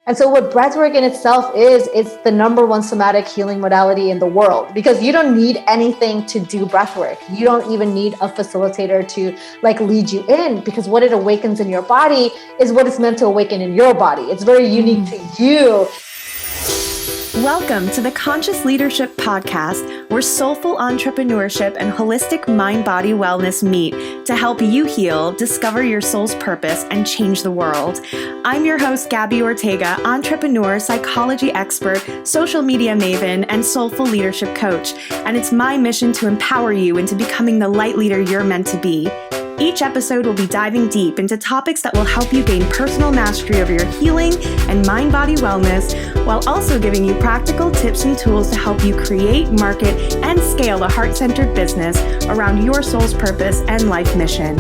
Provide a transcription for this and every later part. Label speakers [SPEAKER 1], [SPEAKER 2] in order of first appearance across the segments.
[SPEAKER 1] And so what breathwork in itself is, it's the number one somatic healing modality in the world, because you don't need anything to do breathwork. You don't even need a facilitator to like lead you in, because what it awakens in your body is what it's meant to awaken in your body. It's very unique to you.
[SPEAKER 2] Welcome to the Conscious Leadership Podcast, where soulful entrepreneurship and holistic mind-body wellness meet to help you heal, discover your soul's purpose, and change the world. I'm your host, Gabby Ortega, entrepreneur, psychology expert, social media maven, and soulful leadership coach. And it's my mission to empower you into becoming the light leader you're meant to be. Each episode will be diving deep into topics that will help you gain personal mastery over your healing and mind-body wellness, while also giving you practical tips and tools to help you create, market, and scale a heart-centered business around your soul's purpose and life mission.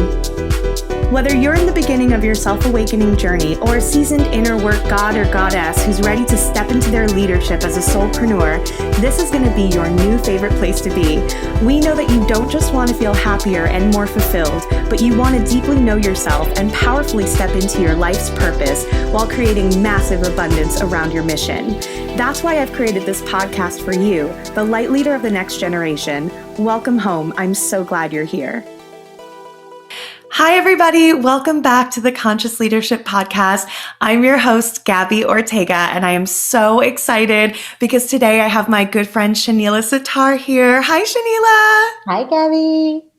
[SPEAKER 2] Whether you're in the beginning of your self-awakening journey or a seasoned inner work god or goddess who's ready to step into their leadership as a soulpreneur, this is going to be your new favorite place to be. We know that you don't just want to feel happier and more fulfilled, but you want to deeply know yourself and powerfully step into your life's purpose while creating massive abundance around your mission. That's why I've created this podcast for you, the light leader of the next generation. Welcome home. I'm so glad you're here. Hi, everybody. Welcome back to the Conscious Leadership Podcast. I'm your host, Gabby Ortega, and I am so excited because today I have my good friend, Shanila Sattar here. Hi, Shanila.
[SPEAKER 1] Hi, Gabby.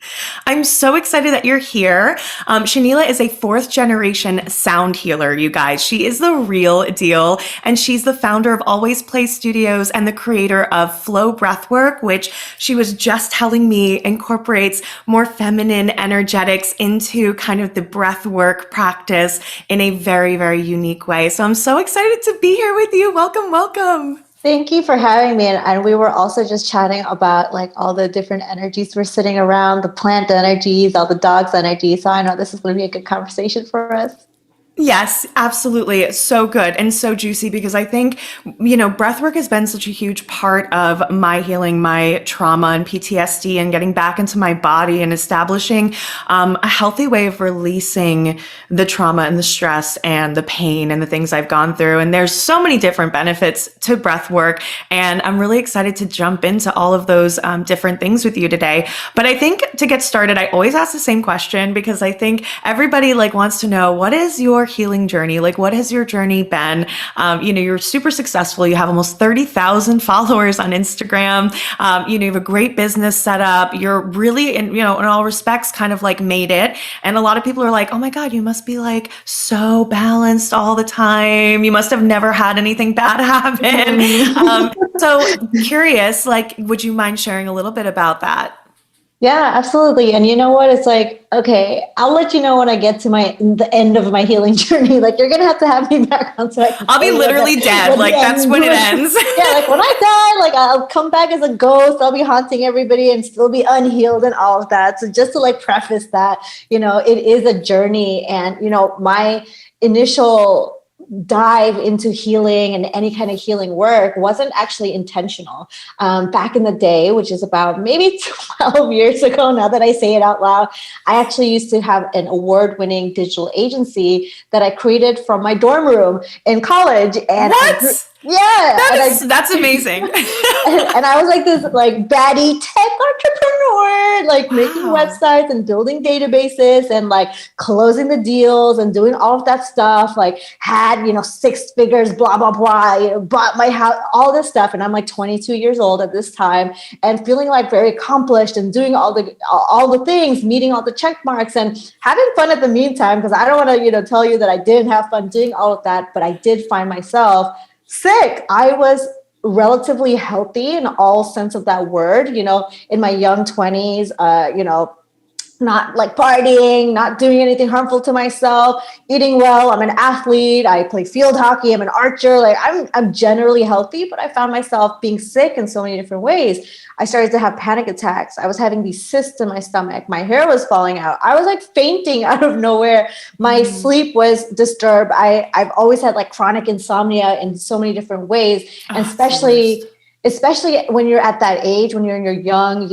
[SPEAKER 2] I'm so excited that you're here. Shanila is a fourth generation sound healer, you guys. She is the real deal, and she's the founder of AlwaysPlay Studios and the creator of Flow Breathwork, which she was just telling me incorporates more feminine energetics into kind of the breathwork practice in a very, very unique way. So I'm so excited to be here with you. Welcome, welcome.
[SPEAKER 1] Thank you for having me. And we were also just chatting about like all the different energies we're sitting around, the plant energies, all the dogs' energies. So I know this is going to be a good conversation for us.
[SPEAKER 2] Yes, absolutely. It's so good and so juicy because I think, breathwork has been such a huge part of my healing, my trauma and PTSD, and getting back into my body and establishing a healthy way of releasing the trauma and the stress and the pain and the things I've gone through. And there's so many different benefits to breathwork. And I'm really excited to jump into all of those different ththings with you today. But I think to get started, I always ask the same question because I think everybody wants to know, what is your healing journey? What has your journey been? You're super successful. You have almost 30,000 followers on Instagram. You have a great business set up. You're really, in all respects, kind of made it. And a lot of people are like, oh my God, you must be so balanced all the time. You must have never had anything bad happen. So curious, would you mind sharing a little bit about that?
[SPEAKER 1] Yeah, absolutely. And you know what? It's okay, I'll let you know when I get to the end of my healing journey. You're going to have me back on so
[SPEAKER 2] I'll be literally dead. That's when it ends.
[SPEAKER 1] Yeah, when I die, I'll come back as a ghost. I'll be haunting everybody and still be unhealed and all of that. So just to preface that, it is a journey. And, my initial dive into healing and any kind of healing work wasn't actually intentional. Back in the day, which is about maybe 12 years ago, now that I say it out loud, I actually used to have an award-winning digital agency that I created from my dorm room in college. And
[SPEAKER 2] what? That's amazing.
[SPEAKER 1] and I was this baddie tech entrepreneur, making websites and building databases and closing the deals and doing all of that stuff. Had 6 figures, blah blah blah. Bought my house, all this stuff, and I'm 22 years old at this time, and feeling very accomplished and doing all the things, meeting all the check marks and having fun at the meantime. Because I don't want to tell you that I didn't have fun doing all of that, but I did find myself sick. I was relatively healthy in all sense of that word, in my young 20s, not partying, not doing anything harmful to myself, eating well. I'm an athlete. I play field hockey. I'm an archer. I'm generally healthy, but I found myself being sick in so many different ways. I started to have panic attacks. I was having these cysts in my stomach. My hair was falling out. I was fainting out of nowhere. My sleep was disturbed. I've always had chronic insomnia in so many different ways, and especially especially when you're at that age, when you're young,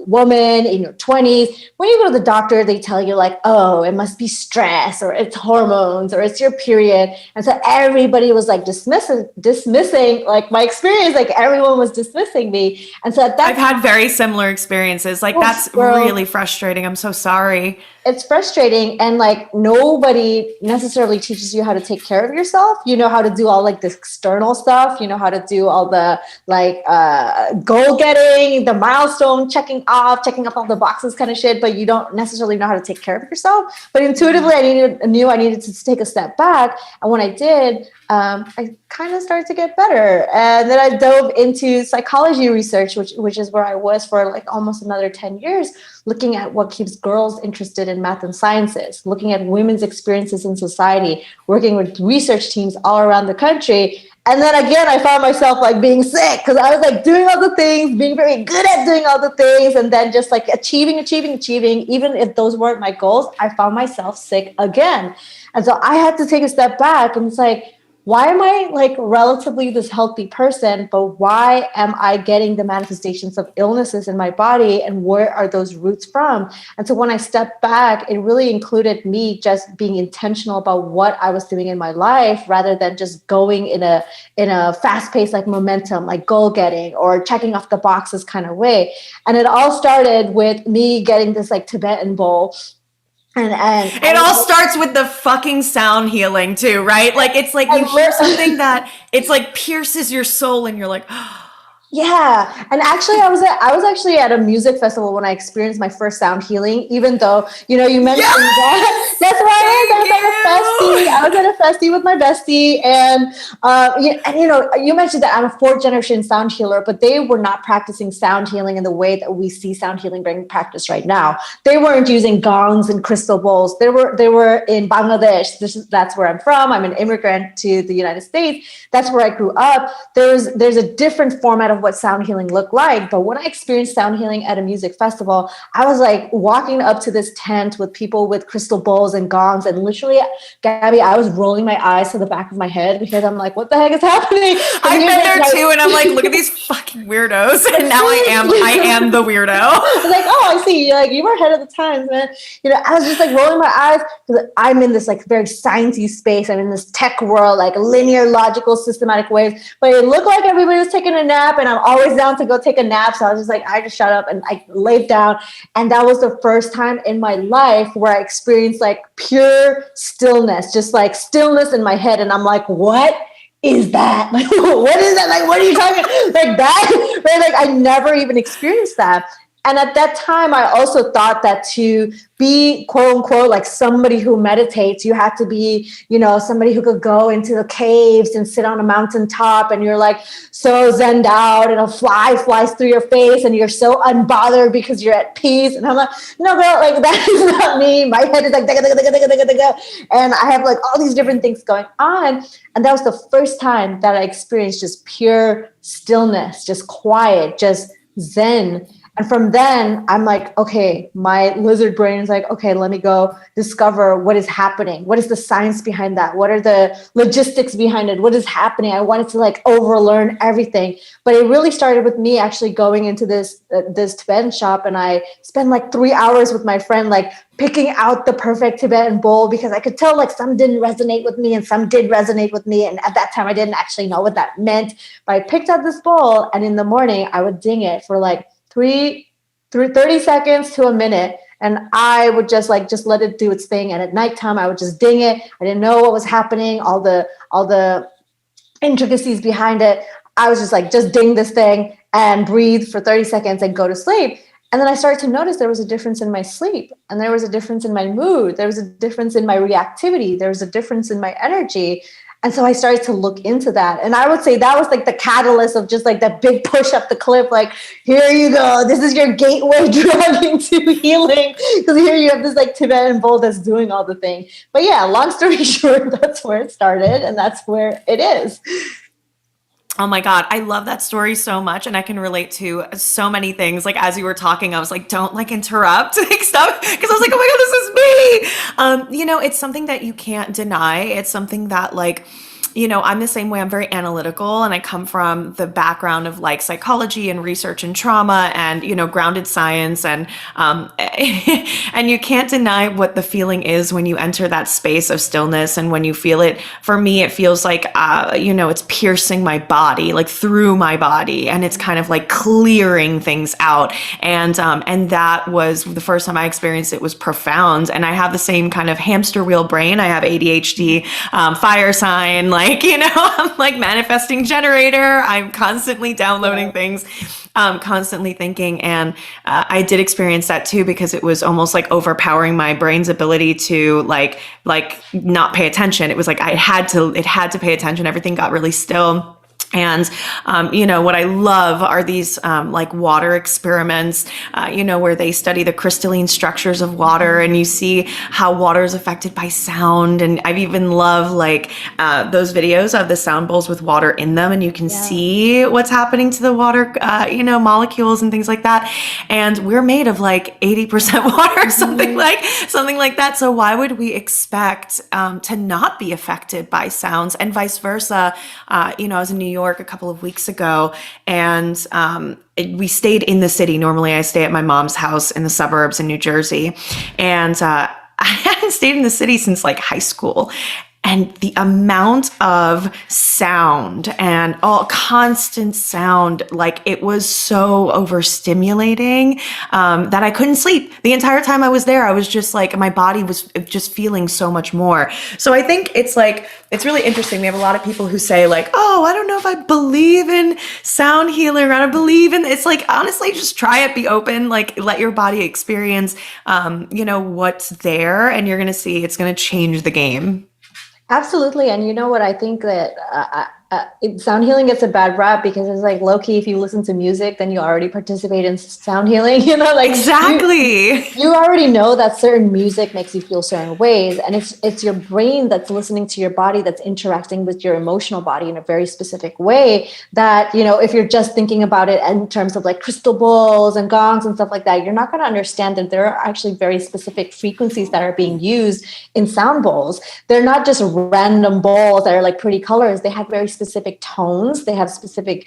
[SPEAKER 1] woman in your 20s, when you go to the doctor, they tell you like, oh, it must be stress or it's hormones or it's your period. And so everybody was like dismissing like my experience, like everyone was dismissing me. And so
[SPEAKER 2] I've had very similar experiences. Like, that's really frustrating. I'm so sorry.
[SPEAKER 1] It's frustrating. And like nobody necessarily teaches you how to take care of yourself. You know how to do all like this external stuff. You know how to do all the like goal getting, the milestone checking off all the boxes kind of shit, but you don't necessarily know how to take care of yourself. But intuitively I knew I needed to take a step back. And when I did, I kind of started to get better. And then I dove into psychology research, which is where I was for like almost another 10 years, looking at what keeps girls interested in math and sciences, looking at women's experiences in society, working with research teams all around the country. And then again, I found myself like being sick because I was like doing all the things, being very good at doing all the things, and then just like achieving. Even if those weren't my goals, I found myself sick again. And so I had to take a step back, and it's like, why am I like relatively this healthy person, but why am I getting the manifestations of illnesses in my body, and where are those roots from? And so when I stepped back, it really included me just being intentional about what I was doing in my life, rather than just going in a fast-paced like momentum, like goal getting or checking off the boxes kind of way. And it all started with me getting this like Tibetan bowl. And
[SPEAKER 2] it all starts with the fucking sound healing too, right? Like, it's like you hear something that it's like pierces your soul and you're like, oh.
[SPEAKER 1] Yeah. And actually I was actually at a music festival when I experienced my first sound healing, even though, you mentioned that. That's why I was at a festie with my bestie. And, you mentioned that I'm a 4th generation sound healer, but they were not practicing sound healing in the way that we see sound healing being practiced right now. They weren't using gongs and crystal bowls. They were in Bangladesh. That's where I'm from. I'm an immigrant to the United States. That's where I grew up. There's a different format of what sound healing looked like. But when I experienced sound healing at a music festival, I was like walking up to this tent with people with crystal bowls and gongs, and literally, Gabby, I was rolling my eyes to the back of my head because I'm like, what the heck is happening?
[SPEAKER 2] I've been there too, and I'm like, look at these fucking weirdos. And now I am the weirdo.
[SPEAKER 1] I was like, oh, I see. You were ahead of the times, man. I was just like rolling my eyes because I'm in this like very sciencey space. I'm in this tech world, like linear, logical, systematic ways. But it looked like everybody was taking a nap, and I'm always down to go take a nap. So I was just like, I just shut up and I laid down. And that was the first time in my life where I experienced like pure stillness, just like stillness in my head. And I'm like, what is that? Like, what is that? Like, what are you talking like that? Right? Like, I never even experienced that. And at that time, I also thought that to be quote unquote like somebody who meditates, you have to be, somebody who could go into the caves and sit on a mountaintop, and you're like so zenned out, and a fly flies through your face and you're so unbothered because you're at peace. And I'm like, no, girl, like that is not me. My head is like, and I have like all these different things going on. And that was the first time that I experienced just pure stillness, just quiet, just zen. And from then, I'm like, okay, my lizard brain is like, okay, let me go discover what is happening. What is the science behind that? What are the logistics behind it? What is happening? I wanted to like overlearn everything. But it really started with me actually going into this Tibetan shop, and I spent like 3 hours with my friend, like picking out the perfect Tibetan bowl, because I could tell like some didn't resonate with me and some did resonate with me. And at that time, I didn't actually know what that meant. But I picked out this bowl, and in the morning, I would ding it for like 30 seconds to a minute. And I would just let it do its thing. And at nighttime, I would just ding it. I didn't know what was happening, all the intricacies behind it. I was just like, just ding this thing and breathe for 30 seconds and go to sleep. And then I started to notice there was a difference in my sleep, and there was a difference in my mood. There was a difference in my reactivity. There was a difference in my energy. And so I started to look into that. And I would say that was like the catalyst of just like that big push up the cliff. Like, here you go. This is your gateway drug into healing. Because here you have this like Tibetan bowl that's doing all the thing. But yeah, long story short, that's where it started. And that's where it is.
[SPEAKER 2] Oh my God, I love that story so much, and I can relate to so many things. Like, as you were talking, I was like, don't like interrupt, like stuff, because I was like, oh my God, this is me. It's something that you can't deny. It's something that like I'm the same way. I'm very analytical, and I come from the background of like psychology and research and trauma and, grounded science. And, and you can't deny what the feeling is when you enter that space of stillness. And when you feel it, for me, it feels like, it's piercing my body, like through my body. And it's kind of like clearing things out. And that was the first time I experienced it. Was profound. And I have the same kind of hamster wheel brain. I have ADHD, fire sign, I'm like manifesting generator. I'm constantly downloading things, constantly thinking. And I did experience that too, because it was almost like overpowering my brain's ability to like not pay attention. It was like it had to pay attention. Everything got really still. And, what I love are these, like water experiments, where they study the crystalline structures of water, and you see how water is affected by sound. And I've even loved those videos of the sound bowls with water in them, and you can see what's happening to the water, molecules and things like that. And we're made of like 80% water, something like that. So why would we expect, to not be affected by sounds, and vice versa? I was in New York a couple of weeks ago, and we stayed in the city. Normally I stay at my mom's house in the suburbs in New Jersey, and I hadn't stayed in the city since like high school. And the amount of sound and all constant sound, like it was so overstimulating, that I couldn't sleep. The entire time I was there, I was just like, my body was just feeling so much more. So I think it's really interesting. We have a lot of people who say like, oh, I don't know if I believe in sound healing, or I don't believe in, it's like, honestly, just try it, be open, like let your body experience, what's there, and you're going to see it's going to change the game.
[SPEAKER 1] Absolutely. And you know what? I think that sound healing gets a bad rap because it's like low key, if you listen to music, then you already participate in sound healing,
[SPEAKER 2] Exactly.
[SPEAKER 1] You already know that certain music makes you feel certain ways. And it's your brain that's listening to your body, that's interacting with your emotional body in a very specific way that, if you're just thinking about it in terms of like crystal balls and gongs and stuff like that, you're not going to understand that there are actually very specific frequencies that are being used in sound bowls. They're not just random balls that are like pretty colors. They have very specific tones. They have specific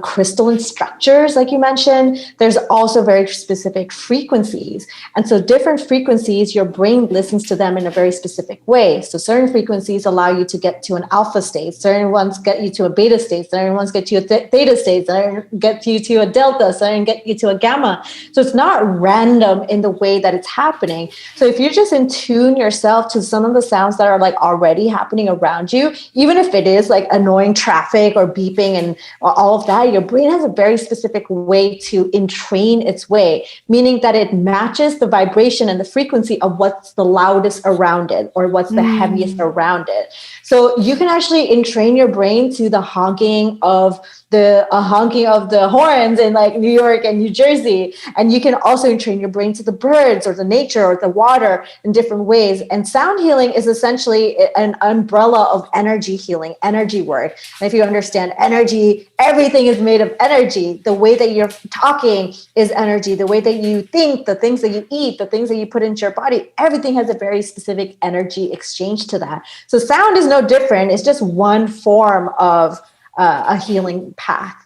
[SPEAKER 1] crystalline structures, like you mentioned. There's also very specific frequencies. And so different frequencies, your brain listens to them in a very specific way. So certain frequencies allow you to get to an alpha state. Certain ones get you to a beta state. Certain ones get you a theta state. Certain get you to a delta. Certain get you to a gamma. So it's not random in the way that it's happening. So if you just in tune yourself to some of the sounds that are like already happening around you, even if it is like annoying traffic or beeping and all of that, your brain has a very specific way to entrain its way, meaning that it matches the vibration and the frequency of what's the loudest around it or what's the heaviest around it. So you can actually entrain your brain to the honking of the horns in like New York and New Jersey. And you can also train your brain to the birds or the nature or the water in different ways. And sound healing is essentially an umbrella of energy healing, energy work. And if you understand energy, everything is made of energy. The way that you're talking is energy. The way that you think, the things that you eat, the things that you put into your body, everything has a very specific energy exchange to that. So sound is no different. It's just one form of a healing path.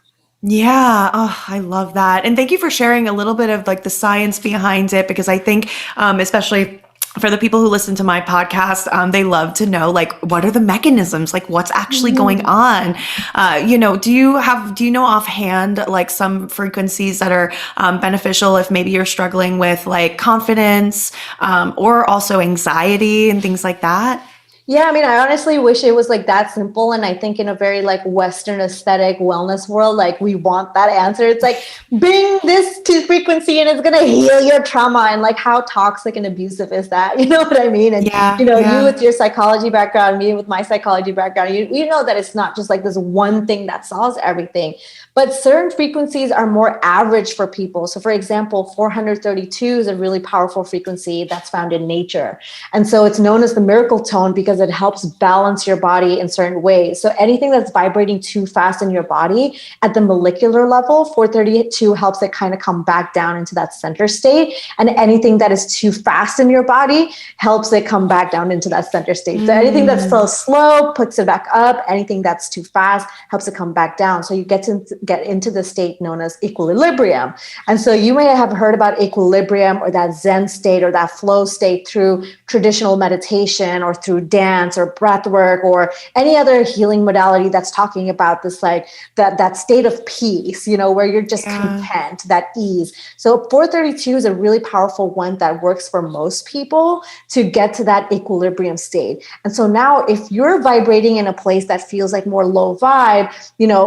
[SPEAKER 2] Yeah. Oh, I love that. And thank you for sharing a little bit of like the science behind it, because I think, especially for the people who listen to my podcast, they love to know like, what are the mechanisms, like what's actually going on? Do you know offhand, like some frequencies that are beneficial if maybe you're struggling with like confidence, or also anxiety and things like that?
[SPEAKER 1] Yeah, I mean, I honestly wish it was like that simple. And I think in a very like Western aesthetic wellness world, like we want that answer. It's like, bring this to frequency and it's going to heal your trauma. And like, how toxic and abusive is that? You know what I mean? And, you with your psychology background, me with my psychology background, you know that it's not just like this one thing that solves everything. But certain frequencies are more average for people. So for example, 432 is a really powerful frequency that's found in nature. And so it's known as the miracle tone because because it helps balance your body in certain ways. So anything that's vibrating too fast in your body at the molecular level, 432 helps it kind of come back down into that center state. And anything that is too fast in your body helps it come back down into that center state. So anything that's so slow puts it back up. Anything that's too fast helps it come back down. So you get into the state known as equilibrium. And so you may have heard about equilibrium or that Zen state or that flow state through traditional meditation or through dance or breath work or any other healing modality that's talking about this, like that state of peace, where you're just content, that ease. So 432 is a really powerful one that works for most people to get to that equilibrium state. And so now if you're vibrating in a place that feels like more low vibe,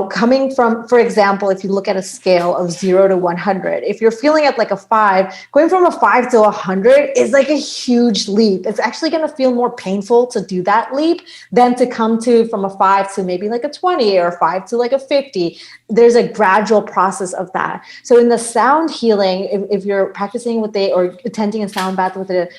[SPEAKER 1] coming from, for example, if you look at a scale of 0 to 100, if you're feeling at like a 5, going from a 5 to 100 is like a huge leap. It's actually going to feel more painful to do that leap than to come to from a 5 to maybe like a 20 or 5 to like a 50. There's a gradual process of that. So in the sound healing, if you're practicing or attending a sound bath with a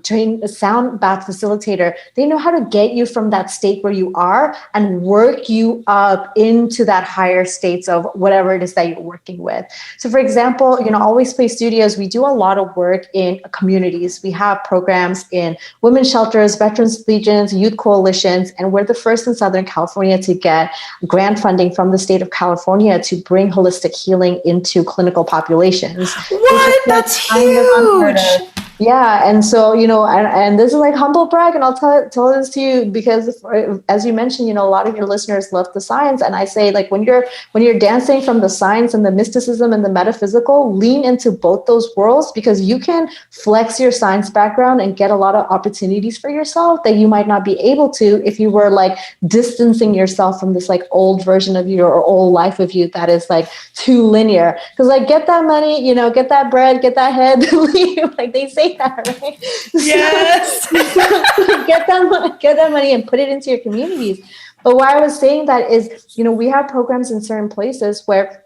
[SPEAKER 1] trained sound bath facilitator, they know how to get you from that state where you are and work you up into that higher states of whatever it is that you're working with. So for example, AlwaysPlay Studios, we do a lot of work in communities. We have programs in women's shelters, veterans legions, youth coalitions, and we're the first in Southern California to get grant funding from the state of California to bring holistic healing into clinical populations.
[SPEAKER 2] What? That's huge.
[SPEAKER 1] Yeah. And so, and this is like humble brag, and I'll tell this to you because as you mentioned, a lot of your listeners love the science. And I say, like, when you're dancing from the science and the mysticism and the metaphysical, lean into both those worlds, because you can flex your science background and get a lot of opportunities for yourself that you might not be able to if you were like distancing yourself from this like old version of you or old life of you that is like too linear. Because like, get that money, get that bread, get that head, leave, like they say that, right?
[SPEAKER 2] Yes.
[SPEAKER 1] So get that money and put it into your communities. But why I was saying that is, we have programs in certain places where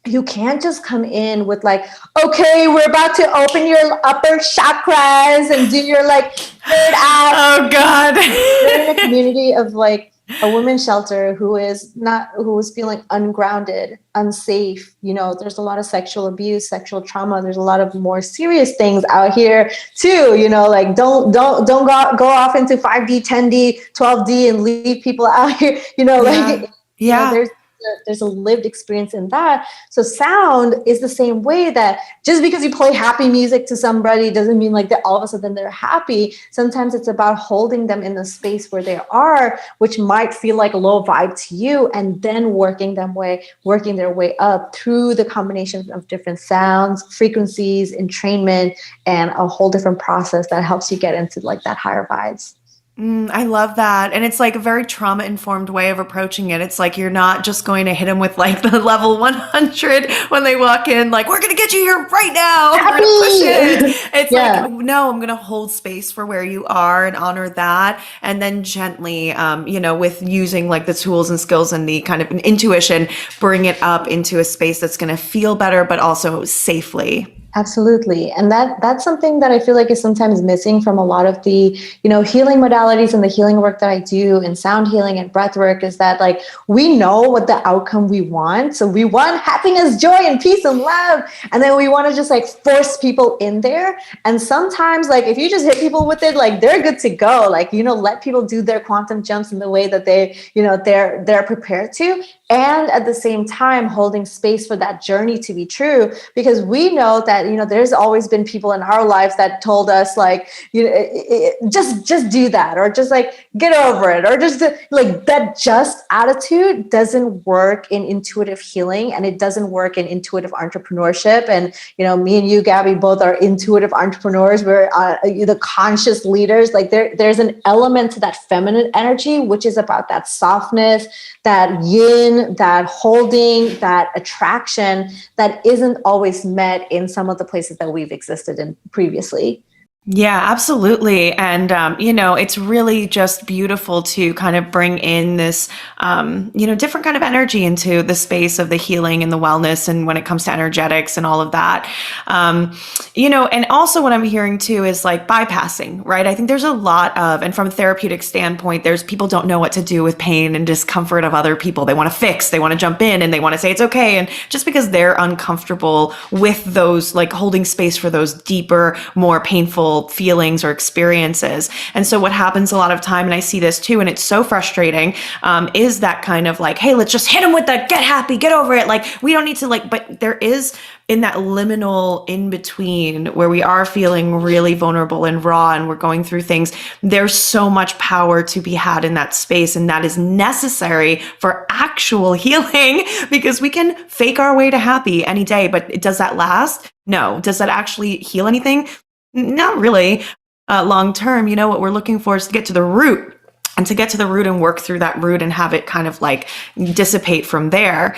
[SPEAKER 1] you can't just come in with like, okay, we're about to open your upper chakras and do your like third eye.
[SPEAKER 2] Oh God.
[SPEAKER 1] We're in a community of like a women's shelter who is feeling ungrounded, unsafe. There's a lot of sexual abuse, sexual trauma. There's a lot of more serious things out here too. Like don't go off into 5D, 10D, 12D and leave people out here. There's a lived experience in that. So sound is the same way, that just because you play happy music to somebody doesn't mean like that all of a sudden they're happy. Sometimes it's about holding them in the space where they are, which might feel like low vibe to you, and then working their way up through the combination of different sounds, frequencies, entrainment, and a whole different process that helps you get into like that higher vibes.
[SPEAKER 2] I love that. And it's like a very trauma-informed way of approaching it. It's like you're not just going to hit them with like the level 100 when they walk in, like, we're going to get you here right now. We're going to push it. It's like, no, I'm going to hold space for where you are and honor that. And then gently, with using like the tools and skills and the kind of intuition, bring it up into a space that's going to feel better, but also safely.
[SPEAKER 1] Absolutely. And that's something that I feel like is sometimes missing from a lot of the, healing modalities and the healing work that I do in sound healing and breath work, is that like, we know what the outcome we want. So we want happiness, joy, and peace and love. And then we want to just like force people in there. And sometimes like, if you just hit people with it, like they're good to go. Like, let people do their quantum jumps in the way that they, they're prepared to. And at the same time, holding space for that journey to be true, because we know that, there's always been people in our lives that told us like, just do that, or just like get over it, or just like that just attitude doesn't work in intuitive healing, and it doesn't work in intuitive entrepreneurship. And, me and you, Gabby, both are intuitive entrepreneurs. We're the conscious leaders. Like there's an element to that feminine energy, which is about that softness, that yin, that holding, that attraction that isn't always met in some of the places that we've existed in previously.
[SPEAKER 2] Yeah, absolutely. And, it's really just beautiful to kind of bring in this, different kind of energy into the space of the healing and the wellness. And when it comes to energetics and all of that, and also what I'm hearing too is like bypassing, right? I think there's a lot of, and from a therapeutic standpoint, there's people don't know what to do with pain and discomfort of other people. They want to fix, they want to jump in and they want to say it's okay. And just because they're uncomfortable with those, like holding space for those deeper, more painful feelings or experiences. And so what happens a lot of time, and I see this too, and it's so frustrating, is that kind of like, hey, let's just hit them with the get happy, get over it. Like, we don't need to but there is in that liminal in between where we are feeling really vulnerable and raw and we're going through things, there's so much power to be had in that space. And that is necessary for actual healing, because we can fake our way to happy any day, but does that last? No. Does that actually heal anything? Not really. Long term, what we're looking for is to get to the root. And to get to the root and work through that root and have it kind of like dissipate from there.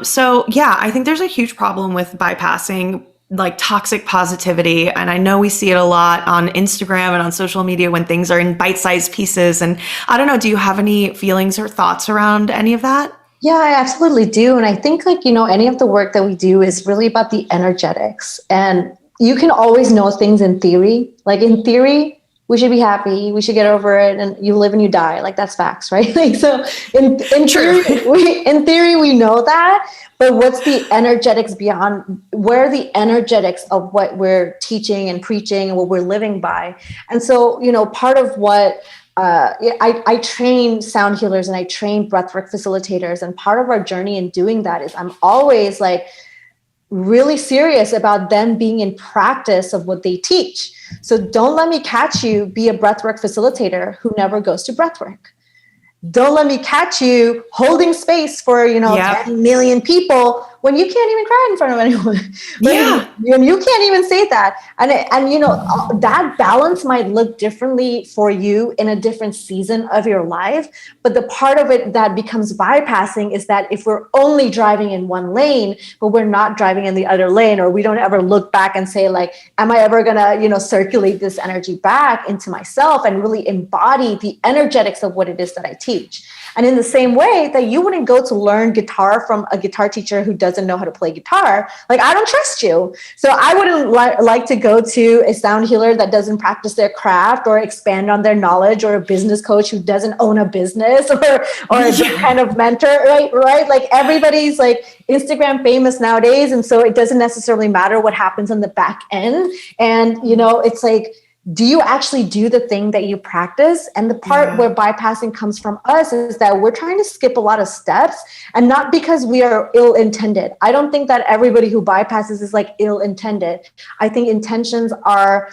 [SPEAKER 2] So yeah, I think there's a huge problem with bypassing like toxic positivity. And I know we see it a lot on Instagram and on social media when things are in bite-sized pieces. And I don't know, do you have any feelings or thoughts around any of that?
[SPEAKER 1] Yeah, I absolutely do. And I think any of the work that we do is really about the energetics. And you can always know things in theory. Like in theory, we should be happy, we should get over it, and you live and you die. Like that's facts, right? Like so in theory we know that, but what's the energetics beyond? Where are the energetics of what we're teaching and preaching and what we're living by? And so, part of what I train sound healers and I train breathwork facilitators, and part of our journey in doing that is I'm always like really serious about them being in practice of what they teach. So don't let me catch you be a breathwork facilitator who never goes to breathwork. Don't let me catch you holding space for, 10 million people when you can't even cry in front of anyone.
[SPEAKER 2] Yeah.
[SPEAKER 1] You can't even say that. And that balance might look differently for you in a different season of your life. But the part of it that becomes bypassing is that if we're only driving in one lane, but we're not driving in the other lane, or we don't ever look back and say like, am I ever going to, circulate this energy back into myself and really embody the energetics of what it is that I teach. And in the same way that you wouldn't go to learn guitar from a guitar teacher who doesn't know how to play guitar, like I don't trust you. So I wouldn't like to go to a sound healer that doesn't practice their craft or expand on their knowledge, or a business coach who doesn't own a business, or a different kind of mentor, right? Like everybody's like Instagram famous nowadays. And so it doesn't necessarily matter what happens on the back end. And, it's like, do you actually do the thing that you practice? And the part where bypassing comes from us is that we're trying to skip a lot of steps, and not because we are ill-intended. I don't think that everybody who bypasses is like ill-intended. I think intentions are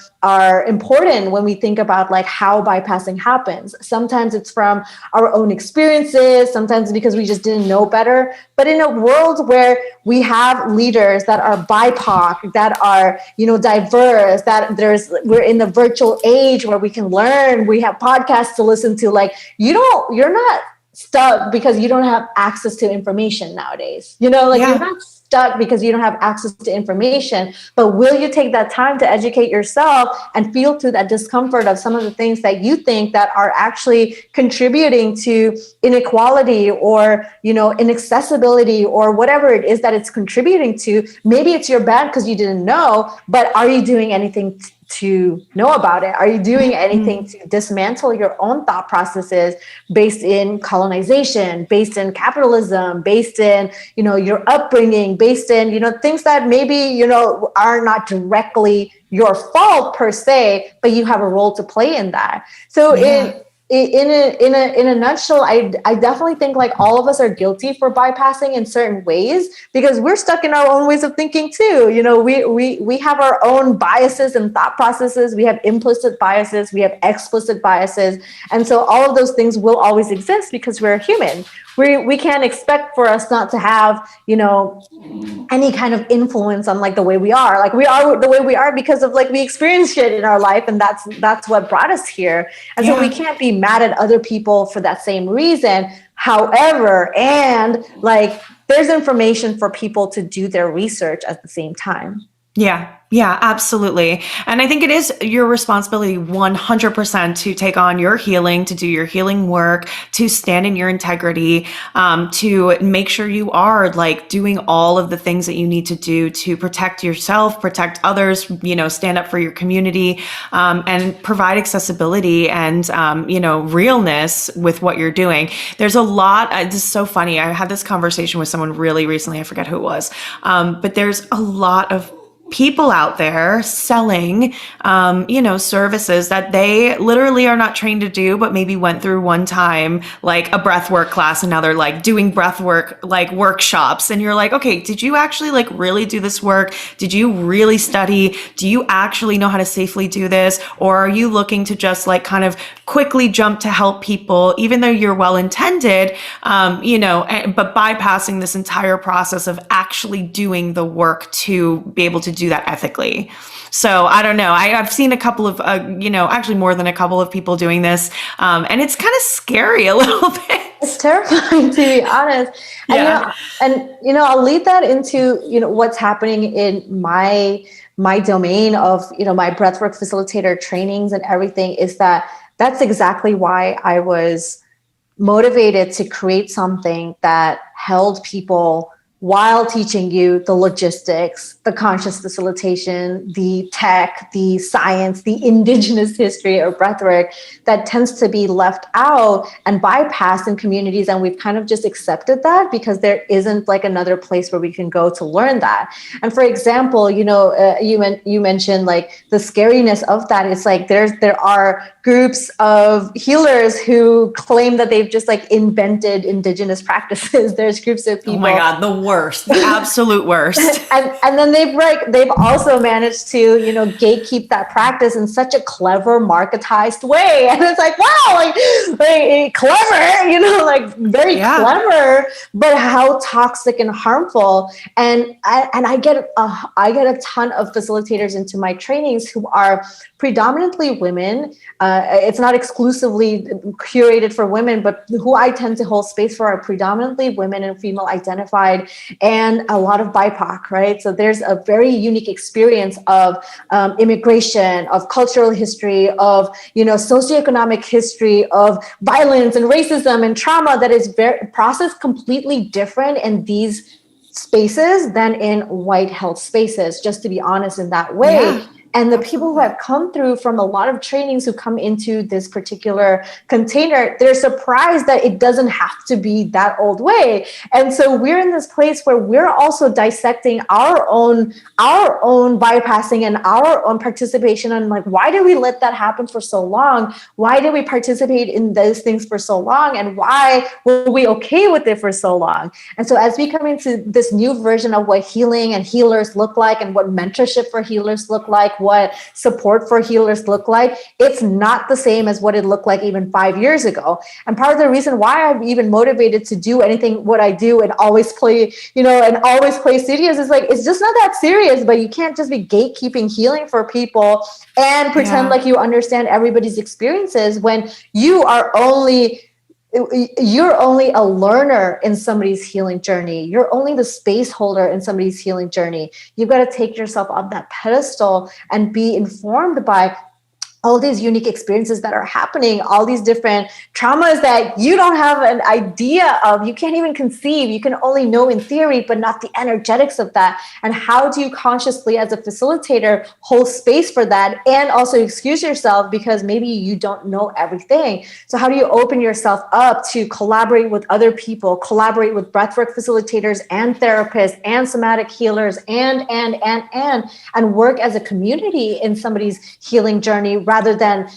[SPEAKER 1] important when we think about like how bypassing happens. Sometimes it's from our own experiences, sometimes because we just didn't know better. But in a world where we have leaders that are BIPOC, that are, diverse, that we're in the virtual age where we can learn, we have podcasts to listen to, like you're not stuck because you don't have access to information nowadays. You're not stuck because you don't have access to information, but will you take that time to educate yourself and feel through that discomfort of some of the things that you think that are actually contributing to inequality or, inaccessibility or whatever it is that it's contributing to? Maybe it's your bad because you didn't know, but are you doing anything to know about it? Are you doing anything to dismantle your own thought processes based in colonization, based in capitalism, based in, your upbringing, based in, things that maybe, are not directly your fault per se, but you have a role to play in that. So in a nutshell, I definitely think like all of us are guilty for bypassing in certain ways because we're stuck in our own ways of thinking too. We have our own biases and thought processes. We have implicit biases, we have explicit biases. And so all of those things will always exist because we're human. We can't expect for us not to have, any kind of influence on like the way we are. Like we are the way we are because of like we experienced shit in our life, and that's what brought us here. And so we can't be mad at other people for that same reason. However, and like there's information for people to do their research at the same time.
[SPEAKER 2] Yeah, absolutely. And I think it is your responsibility 100% to take on your healing, to do your healing work, to stand in your integrity, to make sure you are like doing all of the things that you need to do to protect yourself, protect others, stand up for your community, and provide accessibility and, realness with what you're doing. There's a lot. This is so funny. I had this conversation with someone really recently. I forget who it was. But there's a lot of people out there selling, services that they literally are not trained to do, but maybe went through one time, like a breathwork class, and now they're like doing breathwork, like workshops. And you're like, okay, did you actually like really do this work? Did you really study? Do you actually know how to safely do this? Or are you looking to just like kind of quickly jump to help people, even though you're well intended, but bypassing this entire process of actually doing the work to be able to do that ethically? So I don't know. I've seen a couple of, actually more than a couple of people doing this. And it's kind of scary a little bit.
[SPEAKER 1] It's terrifying, to be honest.
[SPEAKER 2] Yeah.
[SPEAKER 1] And I'll lead that into, what's happening in my domain of, my breathwork facilitator trainings and everything, is that's exactly why I was motivated to create something that held people while teaching you the logistics, the conscious facilitation, the tech, the science, the indigenous history of breathwork that tends to be left out and bypassed in communities. And we've kind of just accepted that because there isn't like another place where we can go to learn that. And for example, you mentioned like the scariness of that. It's like there are groups of healers who claim that they've just like invented indigenous practices. There's groups of people.
[SPEAKER 2] Oh my God, the worst, the absolute worst.
[SPEAKER 1] and then they've also managed to, gatekeep that practice in such a clever, marketized way. And it's like, wow, like clever, like very clever, but how toxic and harmful. And I get a ton of facilitators into my trainings who are predominantly women. It's not exclusively curated for women, but who I tend to hold space for are predominantly women and female identified, and a lot of BIPOC, right? So there's a very unique experience of immigration, of cultural history, of, socioeconomic history, of violence and racism and trauma that is processed completely different in these spaces than in white health spaces, just to be honest in that way.
[SPEAKER 2] Yeah.
[SPEAKER 1] And the people who have come through from a lot of trainings who come into this particular container, they're surprised that it doesn't have to be that old way. And so we're in this place where we're also dissecting our own bypassing and our own participation. And like, why did we let that happen for so long? Why did we participate in those things for so long? And why were we okay with it for so long? And so as we come into this new version of what healing and healers look like, and what mentorship for healers look like, what support for healers look like, it's not the same as what it looked like even 5 years ago. And part of the reason why I'm even motivated to do anything, what I do, and AlwaysPlay, and AlwaysPlay Studios is like, it's just not that serious, but you can't just be gatekeeping healing for people and pretend like you understand everybody's experiences when you're only a learner in somebody's healing journey. You're only the space holder in somebody's healing journey. You've got to take yourself off that pedestal and be informed by all these unique experiences that are happening, all these different traumas that you don't have an idea of, you can't even conceive, you can only know in theory, but not the energetics of that. And how do you consciously, as a facilitator, hold space for that and also excuse yourself because maybe you don't know everything? So how do you open yourself up to collaborate with other people, collaborate with breathwork facilitators and therapists and somatic healers and work as a community in somebody's healing journey, rather than,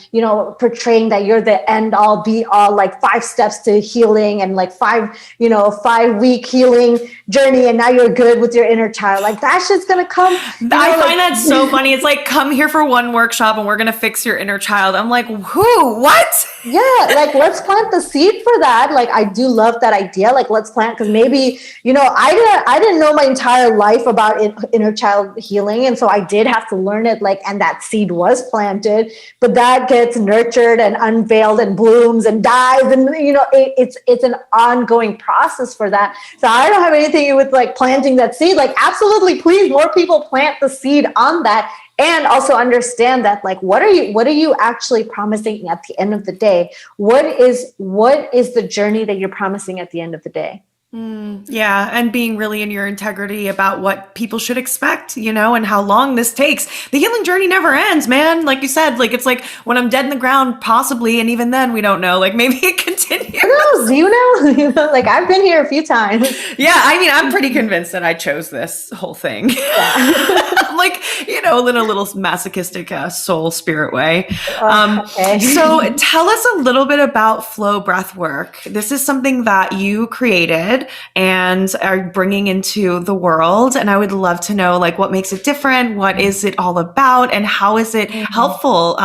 [SPEAKER 1] portraying that you're the end all be all, like 5 steps to healing and like 5-week healing journey. And now you're good with your inner child. Like that shit's going to come.
[SPEAKER 2] I find that so funny. It's like, come here for one workshop and we're going to fix your inner child. I'm like, who, what?
[SPEAKER 1] Yeah. Like, let's plant the seed for that. Like, I do love that idea. Like, let's plant, because maybe, I didn't know my entire life about inner child healing. And so I did have to learn it, and that seed was planted. but that gets nurtured and unveiled and blooms and dies. And, it's an ongoing process for that. So I don't have anything with like planting that seed. Like, absolutely, please, more people plant the seed on that. And also understand that, like, what are you actually promising at the end of the day? What is the journey that you're promising at the end of the day?
[SPEAKER 2] Yeah. And being really in your integrity about what people should expect, and how long this takes. The healing journey never ends, man. Like you said, like, it's like when I'm dead in the ground, possibly. And even then we don't know, like maybe it continues.
[SPEAKER 1] Who knows? Like, I've been here a few times.
[SPEAKER 2] Yeah. I mean, I'm pretty convinced that I chose this whole thing.
[SPEAKER 1] Yeah.
[SPEAKER 2] Like, in a little masochistic soul spirit way.
[SPEAKER 1] Okay.
[SPEAKER 2] So tell us a little bit about Flow Breathwork. This is something that you created and are bringing into the world. And I would love to know, like, what makes it different? What is it all about? And how is it helpful,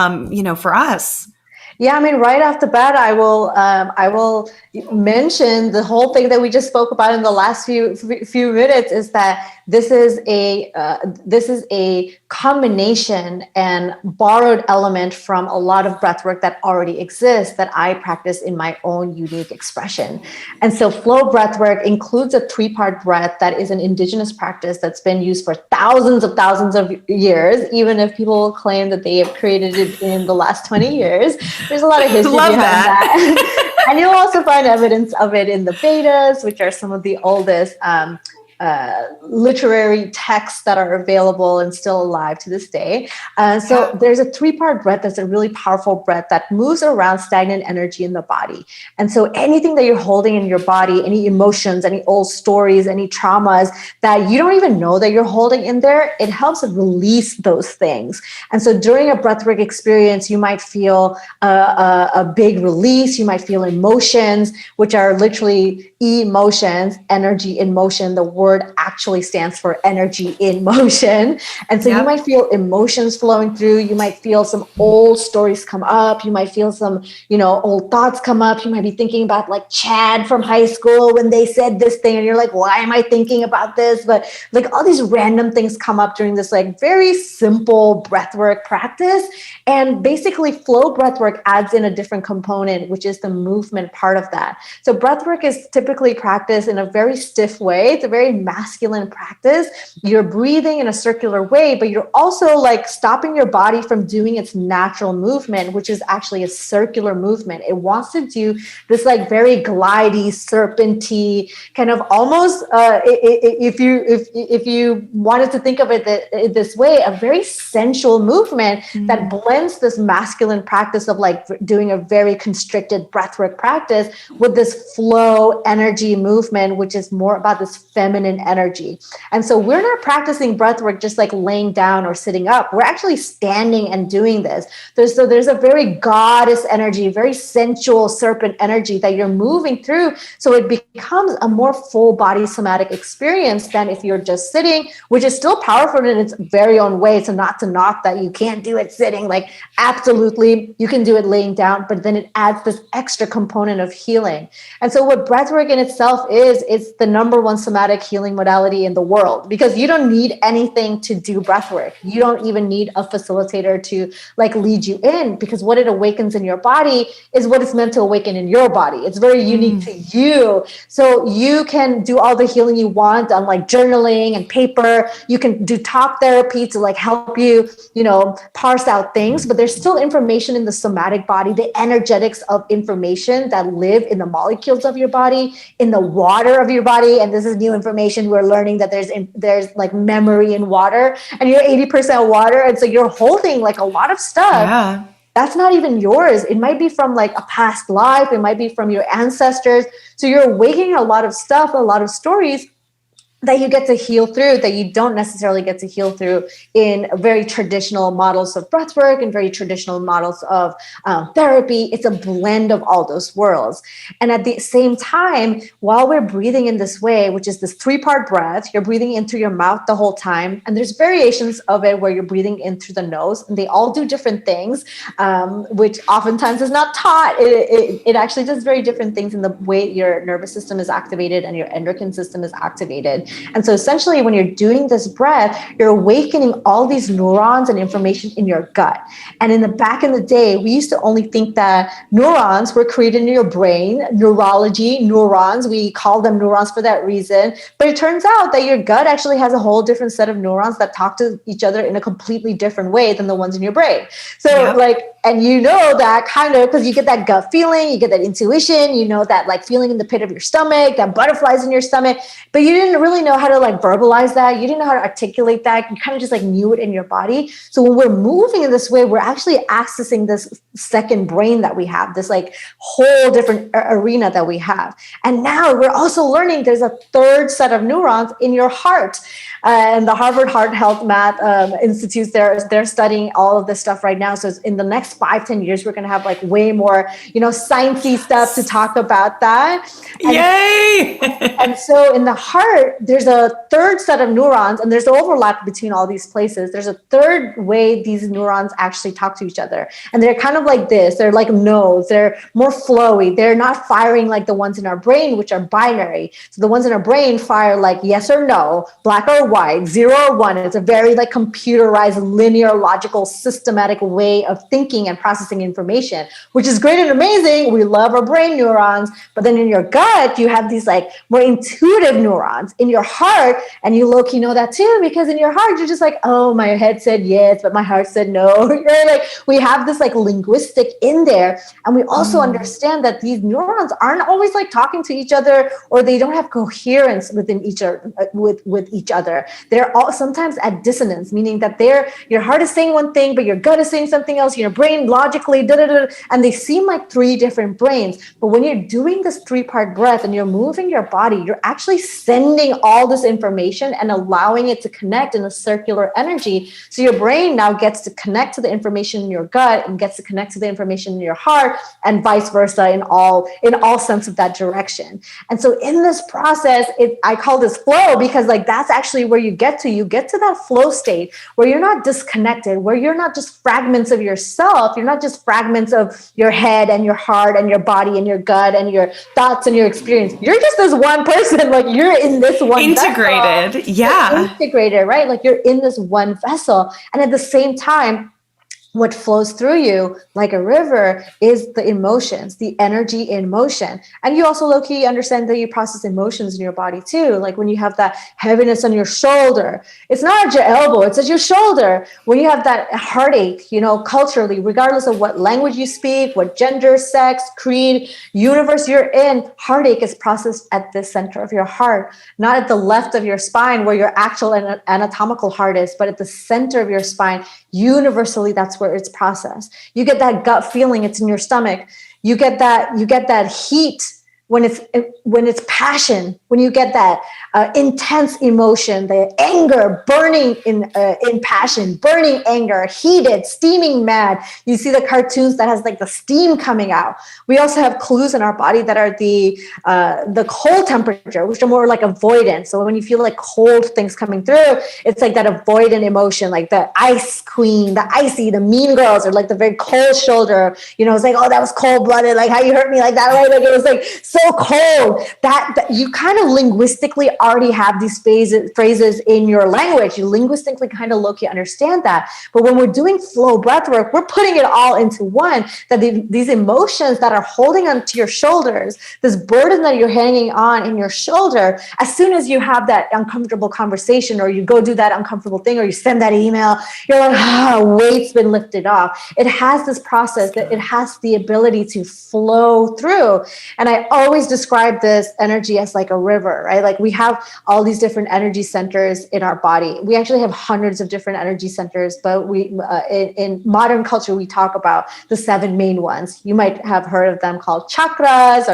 [SPEAKER 2] for us?
[SPEAKER 1] Yeah, I mean, right off the bat, I will mention the whole thing that we just spoke about in the last few minutes, is that this is a combination and borrowed element from a lot of breath work that already exists that I practice in my own unique expression. And so flow breath work includes a 3-part breath that is an indigenous practice that's been used for thousands of years, even if people claim that they have created it in the last 20 years. There's a lot of history behind that. And you'll also find evidence of it in the Vedas, which are some of the oldest literary texts that are available and still alive to this day. So there's a 3-part breath that's a really powerful breath that moves around stagnant energy in the body. And so anything that you're holding in your body, any emotions, any old stories, any traumas that you don't even know that you're holding in there, it helps release those things. And so during a breathwork experience, you might feel a big release. You might feel emotions, which are literally emotions, energy in motion. The word actually stands for energy in motion. And so you might feel emotions flowing through. You might feel some old stories come up. You might feel some, old thoughts come up. You might be thinking about like Chad from high school when they said this thing. And you're like, why am I thinking about this? But like all these random things come up during this like very simple breathwork practice. And basically flow breathwork adds in a different component, which is the movement part of that. So breathwork is typically practiced in a very stiff way. It's a very masculine practice. You're breathing in a circular way, but you're also like stopping your body from doing its natural movement, which is actually a circular movement. It wants to do this like very glidey, serpenty kind of almost, if you wanted to think of it this way, a very sensual movement that blends this masculine practice of like doing a very constricted breathwork practice with this flow energy movement, which is more about this feminine energy. And so we're not practicing breathwork just like laying down or sitting up. We're actually standing and doing this. There's a very goddess energy, very sensual serpent energy that you're moving through. So it becomes a more full body somatic experience than if you're just sitting, which is still powerful in its very own way. So not to knock that you can't do it sitting, like absolutely you can do it laying down, but then it adds this extra component of healing. And so what breathwork in itself is, it's the number one somatic healing modality in the world, because you don't need anything to do breathwork. You don't even need a facilitator to like lead you in, because what it awakens in your body is what it's meant to awaken in your body. It's very unique to you. So you can do all the healing you want on like journaling and paper. You can do talk therapy to like help you, parse out things, but there's still information in the somatic body, the energetics of information that live in the molecules of your body, in the water of your body. And this is new information. We're learning that there's like memory in water, and you're 80% water. And so you're holding like a lot of stuff. That's not even yours. It might be from like a past life. It might be from your ancestors. So you're awakening a lot of stuff, a lot of stories that you get to heal through that you don't necessarily get to heal through in very traditional models of breathwork and very traditional models of therapy. It's a blend of all those worlds. And at the same time, while we're breathing in this way, which is this 3-part breath, you're breathing in through your mouth the whole time. And there's variations of it where you're breathing in through the nose, and they all do different things, which oftentimes is not taught. It actually does very different things in the way your nervous system is activated and your endocrine system is activated. And so essentially when you're doing this breath, you're awakening all these neurons and information in your gut. And in the back in the day, we used to only think that neurons were created in your brain, neurology, neurons. We call them neurons for that reason. But it turns out that your gut actually has a whole different set of neurons that talk to each other in a completely different way than the ones in your brain. So and you know that kind of because you get that gut feeling, you get that intuition, you know that like feeling in the pit of your stomach, that butterflies in your stomach, but you didn't really know how to like verbalize that. You didn't know how to articulate that. You kind of just like knew it in your body. So when we're moving in this way, we're actually accessing this second brain that we have, this like whole different arena that we have. And now we're also learning there's a third set of neurons in your heart. And the Harvard Heart Health Math Institute, they're studying all of this stuff right now. So in the next 5-10 years, we're going to have like way more, sciencey stuff to talk about that. And,
[SPEAKER 2] yay!
[SPEAKER 1] And so in the heart, there's a third set of neurons, and there's overlap between all these places. There's a third way these neurons actually talk to each other. And they're kind of like this. They're like nodes. They're more flowy. They're not firing like the ones in our brain, which are binary. So the ones in our brain fire like yes or no, black or white, 0 or 1. It's a very like computerized, linear, logical, systematic way of thinking and processing information, which is great and amazing. We love our brain neurons. But then in your gut, you have these like more intuitive neurons in your heart. And you low-key know that too, because in your heart, you're just like, oh, my head said yes, but my heart said no. You're like, we have this like linguistic in there. And we also understand that these neurons aren't always like talking to each other, or they don't have coherence within each other, with each other. They're all sometimes at dissonance, meaning that your heart is saying one thing, but your gut is saying something else, your brain logically, and they seem like 3 different brains. But when you're doing this 3-part breath and you're moving your body, you're actually sending all this information and allowing it to connect in a circular energy. So your brain now gets to connect to the information in your gut and gets to connect to the information in your heart, and vice versa in all sense of that direction. And so in this process, I call this flow, because like that's actually where you get to that flow state where you're not disconnected, where you're not just fragments of yourself. You're not just fragments of your head and your heart and your body and your gut and your thoughts and your experience. You're just this one person, like you're in this one
[SPEAKER 2] integrated
[SPEAKER 1] vessel.
[SPEAKER 2] Yeah,
[SPEAKER 1] integrated, right? Like you're in this one vessel, and at the same time, what flows through you like a river is the emotions, the energy in motion. And you also low-key understand that you process emotions in your body too. Like when you have that heaviness on your shoulder, it's not at your elbow, it's at your shoulder. When you have that heartache, culturally, regardless of what language you speak, what gender, sex, creed, universe you're in, heartache is processed at the center of your heart, not at the left of your spine where your actual anatomical heart is, but at the center of your spine. Universally, that's where it's processed. You get that gut feeling, it's in your stomach. You get that heat when it's passion, when you get that intense emotion, the anger, burning in passion, burning anger, heated, steaming mad. You see the cartoons that has like the steam coming out. We also have clues in our body that are the cold temperature, which are more like avoidance. So when you feel like cold things coming through, it's like that avoidant emotion, like the ice queen, the icy, the mean girls, or like the very cold shoulder. It's like, oh, that was cold blooded. Like how you hurt me like that, right? Like it was like so cold that you kind of linguistically already have these phrases in your language. You linguistically kind of low-key understand that. But when we're doing flow breathwork, we're putting it all into one, that these emotions that are holding onto your shoulders, this burden that you're hanging on in your shoulder, as soon as you have that uncomfortable conversation, or you go do that uncomfortable thing, or you send that email, you're like, weight's been lifted off. It has this process that it has the ability to flow through. And I always describe this energy as like a river, right? Like we have all these different energy centers in our body. We actually have hundreds of different energy centers, but in modern culture, we talk about the 7 main ones. You might have heard of them called chakras,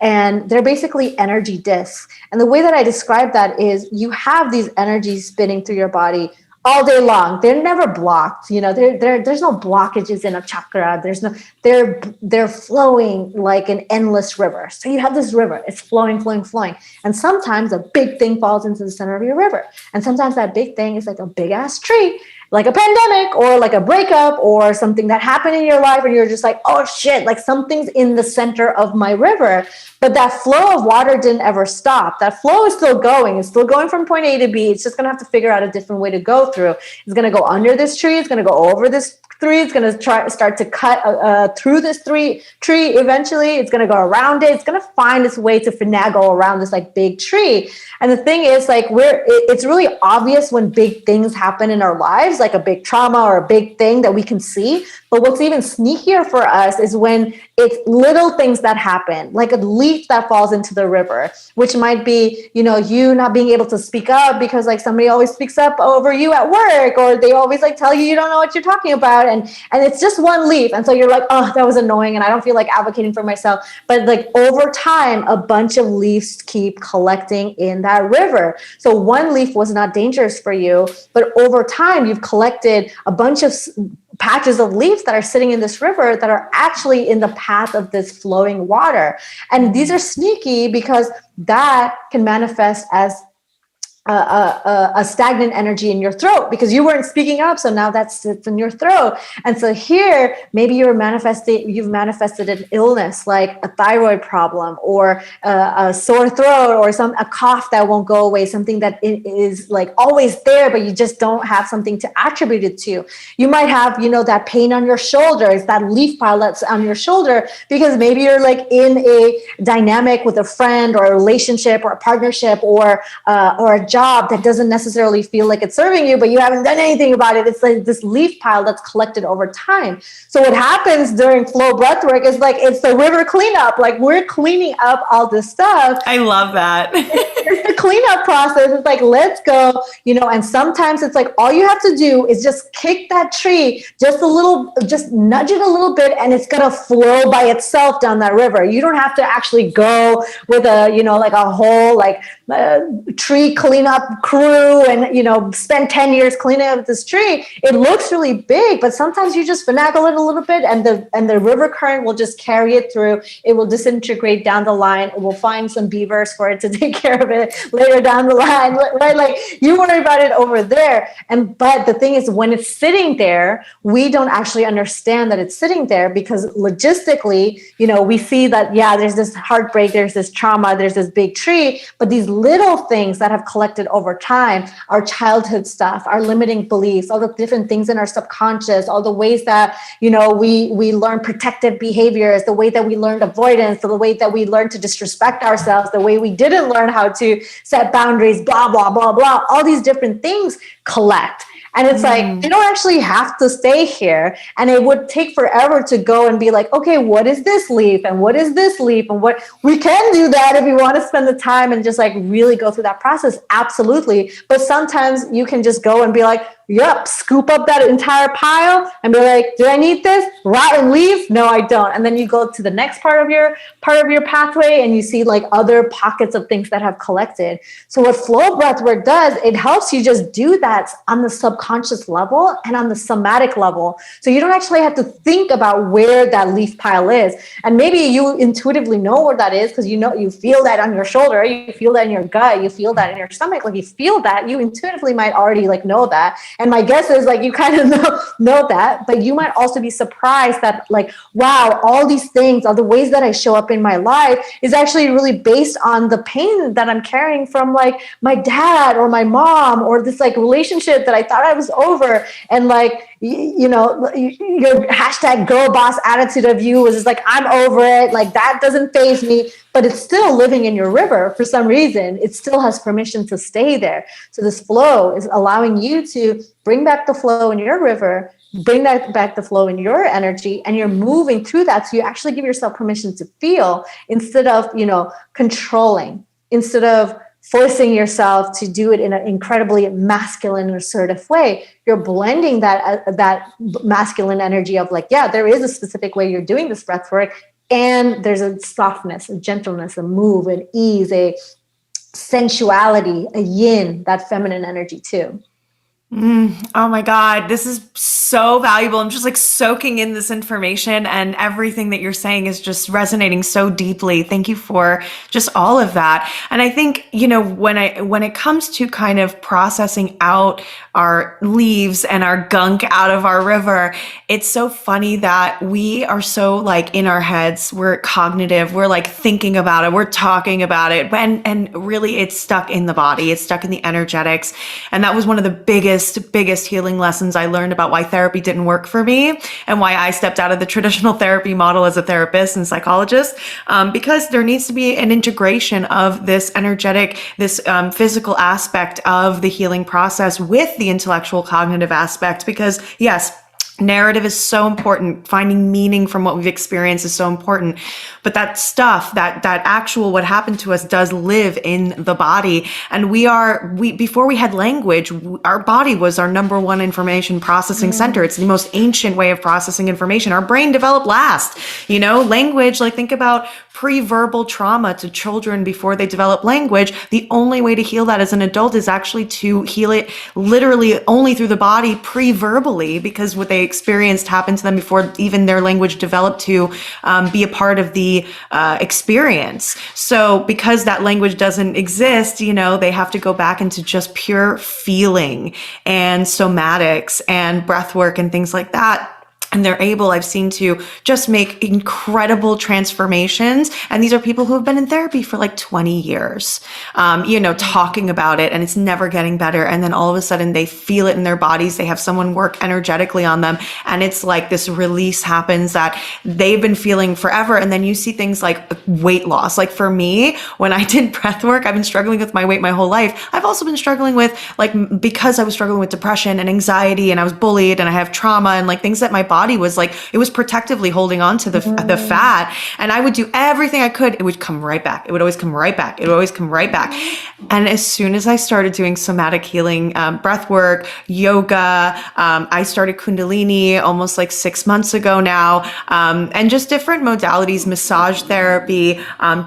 [SPEAKER 1] and they're basically energy discs. And the way that I describe that is you have these energies spinning through your body all day long. They're never blocked. There's no blockages in a chakra. They're flowing like an endless river. So you have this river, it's flowing. And sometimes a big thing falls into the center of your river. And sometimes that big thing is like a big ass tree. like a pandemic or like a breakup or something that happened in your life, and you're just like, oh shit, like something's in the center of my river. But that flow of water didn't ever stop. That flow is still going. It's still going from point A to B. It's just going to have to figure out a different way to go through. It's going to go under this tree. It's going to go over this tree. It's going to start to cut through this tree eventually. It's going to go around it. It's going to find its way to finagle around this like big tree. And the thing is, like, it's really obvious when big things happen in our lives, like a big trauma or a big thing that we can see. But what's even sneakier for us is when it's little things that happen, like a leaf that falls into the river, which might be, you know, you not being able to speak up because like somebody always speaks up over you at work, or they always like tell you don't know what you're talking about. And it's just one leaf. And so you're like, oh, that was annoying. And I don't feel like advocating for myself. But like over time, a bunch of leaves keep collecting in that river. So one leaf was not dangerous for you, but over time, you've collected a bunch of patches of leaves that are sitting in this river that are actually in the path of this flowing water. And these are sneaky because that can manifest as a stagnant energy in your throat because you weren't speaking up. So now that sits in your throat. And so here, maybe you've manifested an illness like a thyroid problem or a sore throat or a cough that won't go away, something that is like always there, but you just don't have something to attribute it to. You might have, you know, that pain on your shoulder. It's that leaf pile that's on your shoulder because maybe you're like in a dynamic with a friend or a relationship or a partnership or a job that doesn't necessarily feel like it's serving you, but you haven't done anything about it. It's like this leaf pile that's collected over time. So what happens during flow breathwork is like, it's the river cleanup. Like we're cleaning up all this stuff.
[SPEAKER 2] I love that.
[SPEAKER 1] It's the cleanup process. It's like, let's go, you know, and sometimes it's like, all you have to do is just kick that tree just a little, just nudge it a little bit, and it's going to flow by itself down that river. You don't have to actually go with a, you know, like a whole like tree cleanup crew and, you know, spend 10 years cleaning up this tree. It looks really big, but sometimes you just finagle it a little bit and the river current will just carry it through. It will disintegrate down the line. It will find some beavers for it to take care of it later down the line, right? Like you worry about it over there. But the thing is, when it's sitting there, we don't actually understand that it's sitting there because logistically, you know, we see that, yeah, there's this heartbreak, there's this trauma, there's this big tree, but these little things that have collected over time, our childhood stuff, our limiting beliefs, all the different things in our subconscious, all the ways that, you know, we learn protective behaviors, the way that we learned avoidance, the way that we learned to disrespect ourselves, the way we didn't learn how to set boundaries, blah, blah, blah, blah. All these different things collect. And it's like, they don't actually have to stay here. And it would take forever to go and be like, okay, what is this leaf? And what is this leaf? And what we can do that if you want to spend the time and just like really go through that process. Absolutely. But sometimes you can just go and be like, yep, scoop up that entire pile and be like, do I need this rotten leaf? No, I don't. And then you go to the next part of your pathway and you see like other pockets of things that have collected. So what flow breathwork does, it helps you just do that on the subconscious level and on the somatic level. So you don't actually have to think about where that leaf pile is. And maybe you intuitively know where that is because you know, you feel that on your shoulder, you feel that in your gut, you feel that in your stomach, like you feel that, you intuitively might already like know that. And my guess is like you kind of know that, but you might also be surprised that like, wow, all these things, all the ways that I show up in my life is actually really based on the pain that I'm carrying from like my dad or my mom or this like relationship that I thought I was over. And like, you know, your hashtag girl boss attitude of you was just like, I'm over it. Like that doesn't faze me, but it's still living in your river for some reason. It still has permission to stay there. So this flow is allowing you to bring back the flow in your river, bring that back the flow in your energy, and you're moving through that. So you actually give yourself permission to feel instead of, you know, controlling, instead of forcing yourself to do it in an incredibly masculine and assertive way. You're blending that masculine energy of like, yeah, there is a specific way you're doing this breath work. And there's a softness, a gentleness, a move, an ease, a sensuality, a yin, that feminine energy too.
[SPEAKER 2] Oh my God, this is so valuable. I'm just like soaking in this information, and everything that you're saying is just resonating so deeply. Thank you for just all of that. And I think, when it comes to kind of processing out our leaves and our gunk out of our river, it's so funny that we are so like in our heads, we're cognitive, we're like thinking about it, we're talking about it, and really it's stuck in the body, it's stuck in the energetics. And that was one of the biggest healing lessons I learned about why therapy didn't work for me, and why I stepped out of the traditional therapy model as a therapist and psychologist, because there needs to be an integration of this energetic, this physical aspect of the healing process with the intellectual cognitive aspect. Because yes, narrative is so important. Finding meaning from what we've experienced is so important. But that stuff, that actual what happened to us does live in the body. And we before we had language, our body was our number one information processing center. It's the most ancient way of processing information. Our brain developed last. Language, like think about pre-verbal trauma to children before they develop language. The only way to heal that as an adult is actually to heal it literally only through the body pre-verbally, because what they experienced happened to them before even their language developed to be a part of the experience. So because that language doesn't exist, they have to go back into just pure feeling and somatics and breath work and things like that. And they're able, I've seen, to just make incredible transformations. And these are people who have been in therapy for like 20 years, talking about it, and it's never getting better. And then all of a sudden they feel it in their bodies. They have someone work energetically on them. And it's like this release happens that they've been feeling forever. And then you see things like weight loss. Like for me, when I did breath work, I've been struggling with my weight my whole life. I've also been struggling with, because I was struggling with depression and anxiety, and I was bullied, and I have trauma, and like things that my body was like, it was protectively holding on to the fat. And I would do everything I could. It would come right back. It would always come right back. It would always come right back. And as soon as I started doing somatic healing, breath work, yoga, I started Kundalini almost like 6 months ago now. And just different modalities, massage therapy,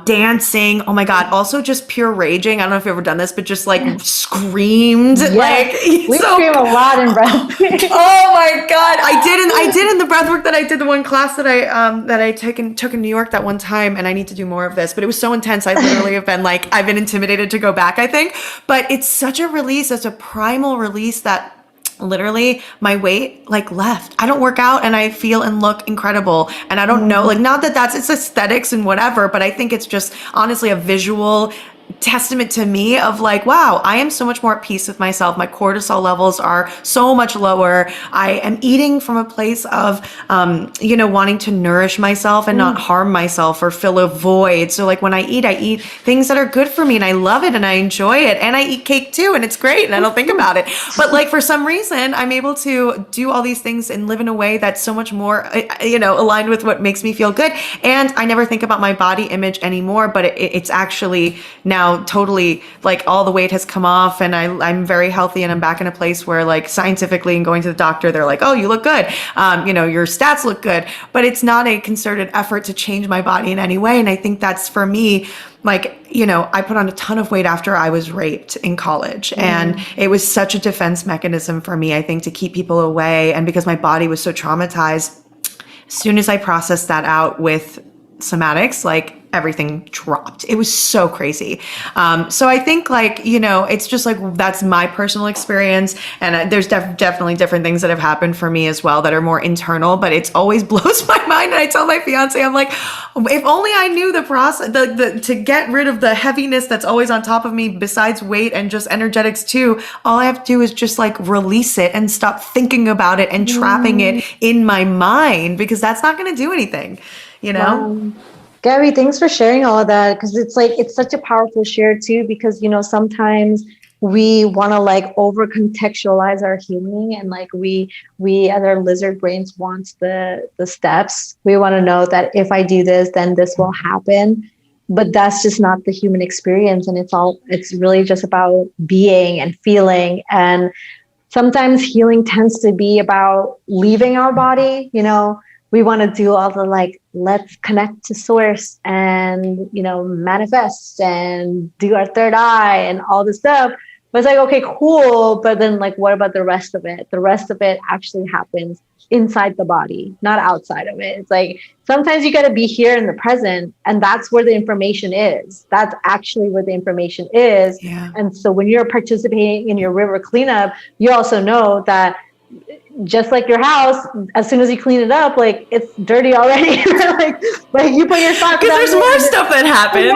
[SPEAKER 2] dancing. Oh my God. Also just pure raging. I don't know if you've ever done this, but just like screamed.
[SPEAKER 1] Yes.
[SPEAKER 2] Like
[SPEAKER 1] we scream a lot in breath.
[SPEAKER 2] Oh my God. I did in the breathwork that I did, the one class that I took in New York that one time, and I need to do more of this, but it was so intense. I literally have been I've been intimidated to go back, I think, but it's such a release. It's a primal release that literally my weight left. I don't work out and I feel and look incredible. And I don't know, not that it's aesthetics and whatever, but I think it's just honestly a visual testament to me of wow, I am so much more at peace with myself. My cortisol levels are so much lower. I am eating from a place of, wanting to nourish myself and not harm myself or fill a void. So when I eat things that are good for me, and I love it and I enjoy it, and I eat cake too, and it's great, and I don't think about it. But for some reason, I'm able to do all these things and live in a way that's so much more, aligned with what makes me feel good. And I never think about my body image anymore, but it's actually now totally all the weight has come off, and I'm very healthy, and I'm back in a place where scientifically and going to the doctor, they're like, oh, you look good. Your stats look good, but it's not a concerted effort to change my body in any way. And I think that's for me, I put on a ton of weight after I was raped in college, and it was such a defense mechanism for me, I think, to keep people away. And because my body was so traumatized, as soon as I processed that out with somatics, everything dropped. It was so crazy. So I think it's just that's my personal experience. And there's definitely different things that have happened for me as well that are more internal, but it's always blows my mind. And I tell my fiance, I'm like, if only I knew the process, to get rid of the heaviness that's always on top of me, besides weight and just energetics too, all I have to do is just release it and stop thinking about it and trapping it in my mind, because that's not going to do anything,
[SPEAKER 1] Wow. Gabby, thanks for sharing all of that, because it's such a powerful share too, because sometimes we want to over contextualize our healing, and we as our lizard brains wants the steps. We want to know that if I do this, then this will happen. But that's just not the human experience, and it's really just about being and feeling. And sometimes healing tends to be about leaving our body. We want to do all the let's connect to source and manifest and do our third eye and all this stuff. But it's like, okay, cool. But then like, what about the rest of it? The rest of it actually happens inside the body, not outside of it. It's like, sometimes you got to be here in the present, and that's where the information is. That's actually where the information is.
[SPEAKER 2] Yeah.
[SPEAKER 1] And so when you're participating in your river cleanup, you also know that just like your house, as soon as you clean it up, like it's dirty already. like you put your socks
[SPEAKER 2] because there's more stuff that happens.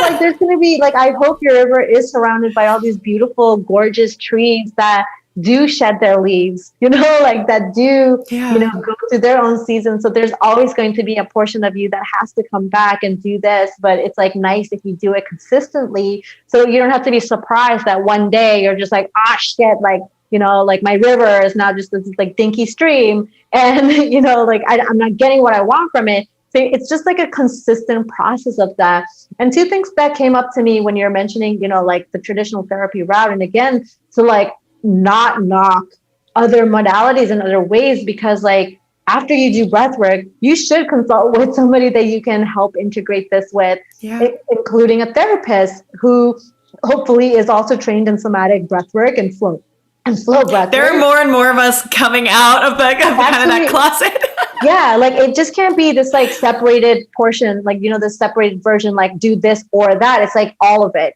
[SPEAKER 1] Like there's going to be like, I hope your river is surrounded by all these beautiful, gorgeous trees that do shed their leaves, like that do, go through their own season. So there's always going to be a portion of you that has to come back and do this, but it's like nice if you do it consistently. So you don't have to be surprised that one day you're just like, ah, shit, like, like my river is now just this like dinky stream, and like I'm not getting what I want from it. So it's just like a consistent process of that. And two things that came up to me when you're mentioning, like the traditional therapy route, and again, to like not knock other modalities and other ways, because like after you do breath work, you should consult with somebody that you can help integrate this with, including a therapist who hopefully is also trained in somatic breath work and flow breath.
[SPEAKER 2] There are more and more of us coming out of kind of that closet.
[SPEAKER 1] Yeah, like it just can't be this like separated portion, like, the separated version, like do this or that. It's like all of it,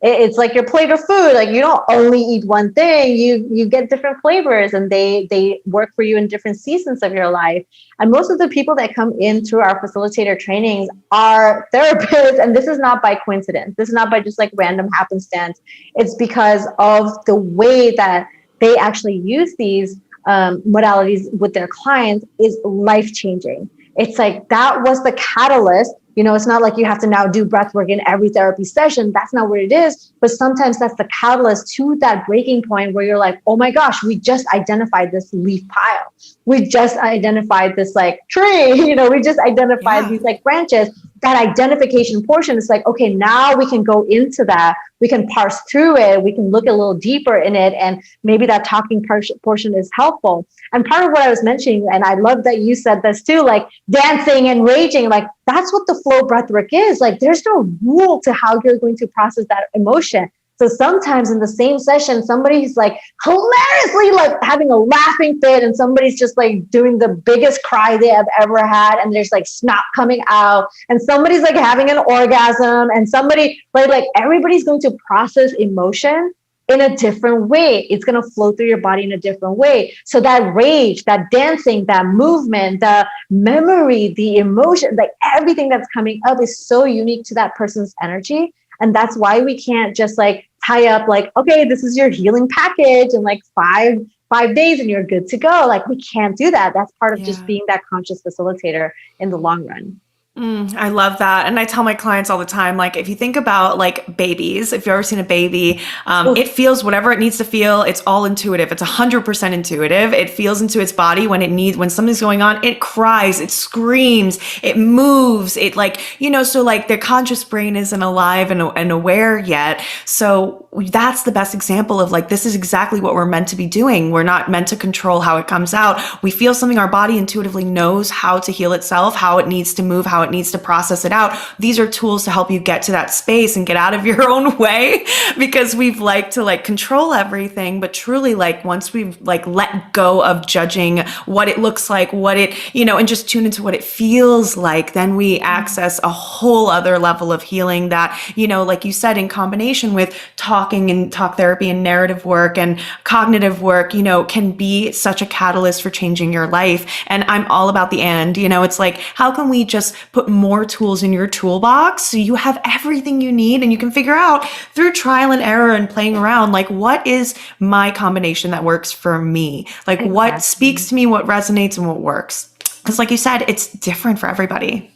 [SPEAKER 1] it's like your plate of food. Like you don't only eat one thing, you get different flavors, and they work for you in different seasons of your life. And most of the people that come in through our facilitator trainings are therapists. And this is not by coincidence. This is not by just like random happenstance. It's because of the way that they actually use these modalities with their clients is life-changing. It's like that was the catalyst. It's not like you have to now do breath work in every therapy session. That's not what it is. But sometimes that's the catalyst to that breaking point where you're like, oh my gosh, we just identified this leaf pile. We just identified this like tree, we just identified these like branches. That identification portion is like, okay, now we can go into that. We can parse through it. We can look a little deeper in it. And maybe that talking portion is helpful. And part of what I was mentioning, and I love that you said this too, like dancing and raging, like that's what the flow breathwork is. Like there's no rule to how you're going to process that emotion. So sometimes in the same session, somebody's like hilariously like having a laughing fit, and somebody's just like doing the biggest cry they have ever had, and there's like snot coming out, and somebody's like having an orgasm, and somebody, right, like everybody's going to process emotion in a different way. It's going to flow through your body in a different way. So that rage, that dancing, that movement, the memory, the emotion, like everything that's coming up is so unique to that person's energy. And that's why we can't just like tie up like, okay, this is your healing package and like five days and you're good to go. Like we can't do that. That's part of just being that conscious facilitator in the long run.
[SPEAKER 2] I love that. And I tell my clients all the time, like, if you think about like babies, if you've ever seen a baby, it feels whatever it needs to feel. It's all intuitive. It's 100% intuitive. It feels into its body when something's going on, it cries, it screams, it moves, it like, so like their conscious brain isn't alive and aware yet. So that's the best example of like, this is exactly what we're meant to be doing. We're not meant to control how it comes out. We feel something, our body intuitively knows how to heal itself, how it needs to move, how it needs to process it out. These are tools to help you get to that space and get out of your own way, because we've liked to like control everything. But truly, like once we've like let go of judging what it looks like, what it, and just tune into what it feels like, then we access a whole other level of healing that, like you said, in combination with talking and talk therapy and narrative work and cognitive work, can be such a catalyst for changing your life. And I'm all about the and, it's like, how can we just put more tools in your toolbox so you have everything you need and you can figure out through trial and error and playing around, like what is my combination that works for me? Like what speaks to me, what resonates and what works. Because like you said, it's different for everybody.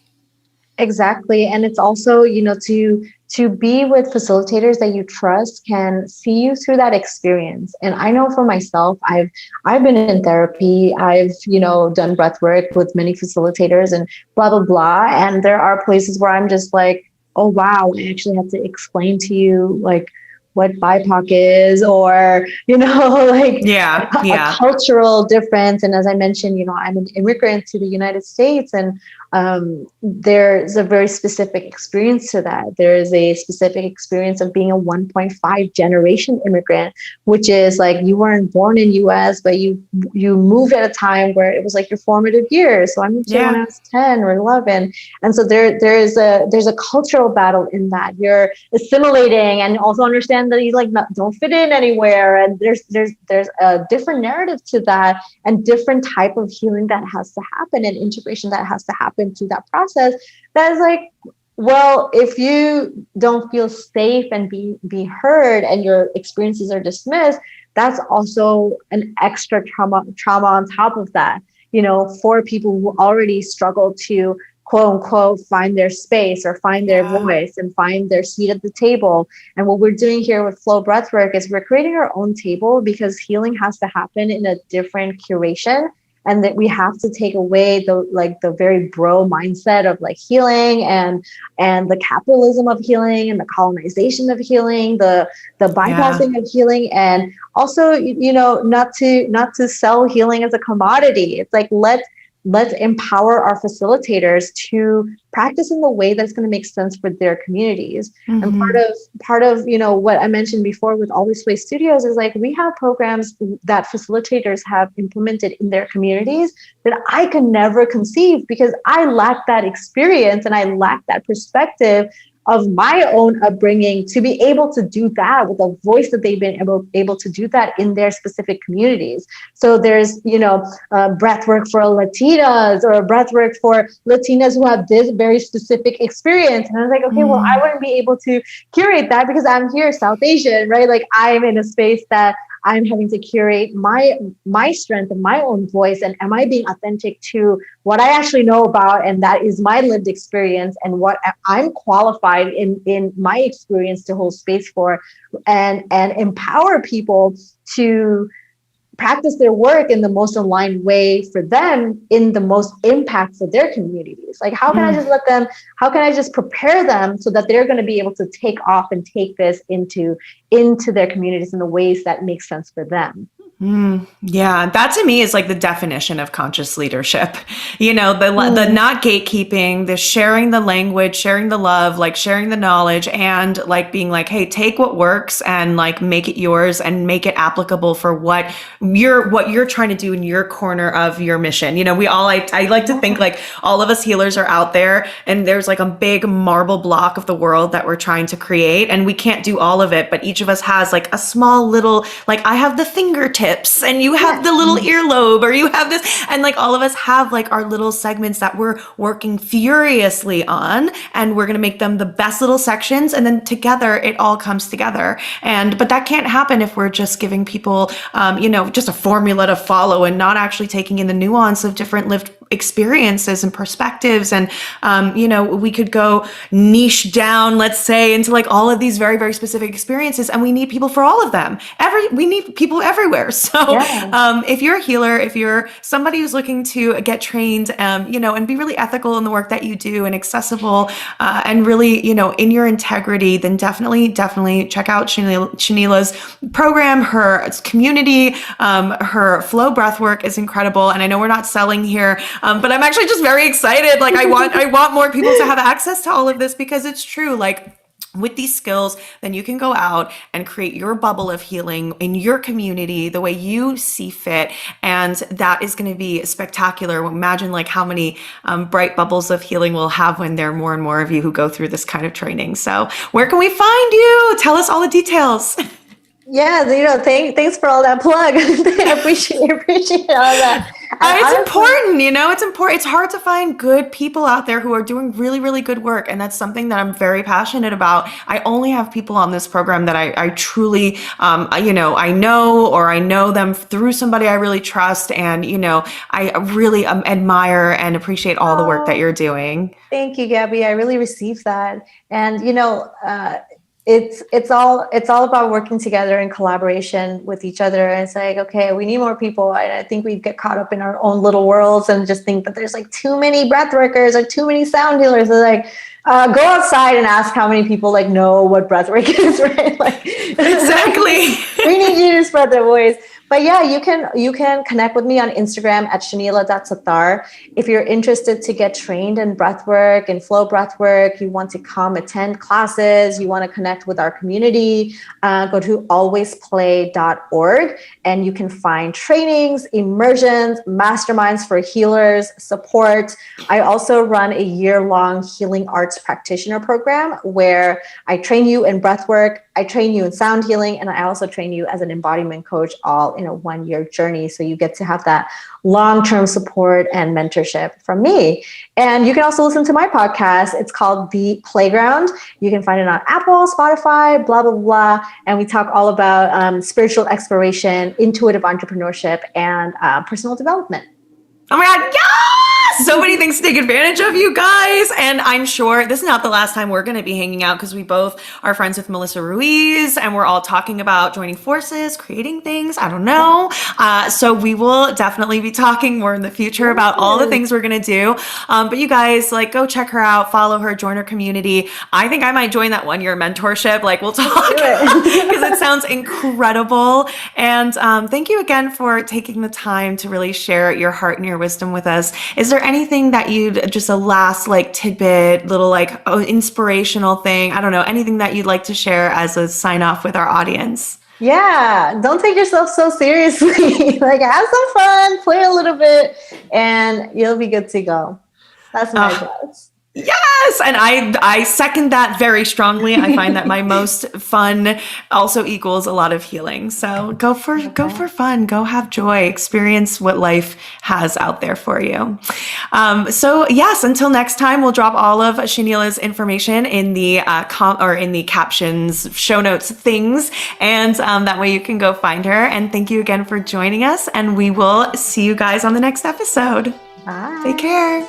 [SPEAKER 1] Exactly. And it's also, to be with facilitators that you trust can see you through that experience. And I know for myself, I've been in therapy. I've, done breath work with many facilitators and blah, blah, blah. And there are places where I'm just like, oh, wow, I actually have to explain to you like what BIPOC is, or, like a cultural difference. And as I mentioned, I'm an immigrant to the United States, and there's a very specific experience to that. There is a specific experience of being a 1.5 generation immigrant, which is like you weren't born in US, but you moved at a time where it was like your formative years. So I moved here when I was 10 or 11. And so there's a cultural battle in that. You're assimilating and also understand that you like don't fit in anywhere. And there's a different narrative to that and different type of healing that has to happen and integration that has to happen through that process. That is like, well, if you don't feel safe and be heard and your experiences are dismissed, that's also an extra trauma on top of that, for people who already struggle to quote unquote find their space or find their voice and find their seat at the table. And what we're doing here with Flow Breathwork is we're creating our own table, because healing has to happen in a different curation. And that we have to take away the very bro mindset of like healing and the capitalism of healing and the colonization of healing, the bypassing of healing, and also not to sell healing as a commodity. It's like let's empower our facilitators to practice in the way that's going to make sense for their communities. Mm-hmm. And part of what I mentioned before with AlwaysPlay Studios is like we have programs that facilitators have implemented in their communities that I could never conceive, because I lack that experience and I lack that perspective of my own upbringing to be able to do that with a voice that they've been able to do that in their specific communities. So there's, breath work for Latinas or breath work for Latinas who have this very specific experience. And I was like, okay, well, I wouldn't be able to curate that because I'm here, South Asian, right? Like I'm in a space that I'm having to curate my strength and my own voice. And am I being authentic to what I actually know about? And that is my lived experience and what I'm qualified in my experience to hold space for, and empower people to practice their work in the most aligned way for them, in the most impact for their communities. Like, how can how can I just prepare them so that they're going to be able to take off and take this into their communities in the ways that make sense for them?
[SPEAKER 2] Yeah, that to me is like the definition of conscious leadership. The not gatekeeping, the sharing the language, sharing the love, like sharing the knowledge, and like being like, hey, take what works and like make it yours and make it applicable for what you're trying to do in your corner of your mission. I like to think like all of us healers are out there and there's like a big marble block of the world that we're trying to create, and we can't do all of it, but each of us has like a small little, like I have the fingertip and you have the little earlobe, or you have this, and like all of us have like our little segments that we're working furiously on, and we're going to make them the best little sections, and then together it all comes together. But that can't happen if we're just giving people just a formula to follow and not actually taking in the nuance of different lived experiences and perspectives. And we could go niche down, let's say, into like all of these very, very specific experiences, and we need people for all of them. We need people everywhere. So if you're a healer, if you're somebody who's looking to get trained, and be really ethical in the work that you do and accessible, and really, in your integrity, then definitely check out Shanila's program, her community, her Flow Breathwork is incredible. And I know we're not selling here, but I'm actually just very excited. Like I want more people to have access to all of this, because it's true. Like, with these skills, then you can go out and create your bubble of healing in your community the way you see fit. And that is going to be spectacular. Imagine like how many bright bubbles of healing we'll have when there are more and more of you who go through this kind of training. So where can we find you? Tell us all the details.
[SPEAKER 1] Yeah, thanks for all that plug. I appreciate all that.
[SPEAKER 2] It's important, it's important. It's hard to find good people out there who are doing really, really good work. And that's something that I'm very passionate about. I only have people on this program that I truly, I know them through somebody I really trust. And, I really admire and appreciate all the work that you're doing.
[SPEAKER 1] Thank you, Gabby. I really received that. And, it's all about working together in collaboration with each other. And it's like, okay, we need more people. I think we get caught up in our own little worlds and just think that there's like too many breath workers or too many sound healers. It's like, go outside and ask how many people know what breathwork is, right? Like,
[SPEAKER 2] exactly.
[SPEAKER 1] We need you to spread their voice. But yeah, you can connect with me on Instagram at Shanila.Sattar. If you're interested to get trained in breathwork and flow breathwork, you want to come attend classes, you want to connect with our community, go to AlwaysPlay.org, and you can find trainings, immersions, masterminds for healers, support. I also run a year-long healing arts practitioner program where I train you in breathwork, I train you in sound healing, and I also train you as an embodiment coach, all in a 1-year journey. So you get to have that long-term support and mentorship from me. And you can also listen to my podcast. It's called The Playground. You can find it on Apple, Spotify, blah, blah, blah. And we talk all about spiritual exploration, intuitive entrepreneurship, and personal development.
[SPEAKER 2] Oh my God, yes! So many things to take advantage of, you guys. And I'm sure this is not the last time we're going to be hanging out because we both are friends with Melissa Ruiz and we're all talking about joining forces, creating things. I don't know. So we will definitely be talking more in the future about all the things we're going to do. But you guys, like, go check her out, follow her, join her community. I think I might join that 1-year mentorship. Like, we'll talk because it sounds incredible. And thank you again for taking the time to really share your heart and your wisdom with us. Is there anything that you'd just a last like tidbit, little like inspirational thing? I don't know, anything that you'd like to share as a sign off with our audience?
[SPEAKER 1] Yeah, don't take yourself so seriously. Like, have some fun, play a little bit, and you'll be good to go. That's my advice.
[SPEAKER 2] Yes. And I second that very strongly. I find that my most fun also equals a lot of healing. So go for fun, go have joy, experience what life has out there for you. So yes, until next time, we'll drop all of Shanila's information in the in the captions, show notes, things. And that way you can go find her. And thank you again for joining us. And we will see you guys on the next episode.
[SPEAKER 1] Bye.
[SPEAKER 2] Take care.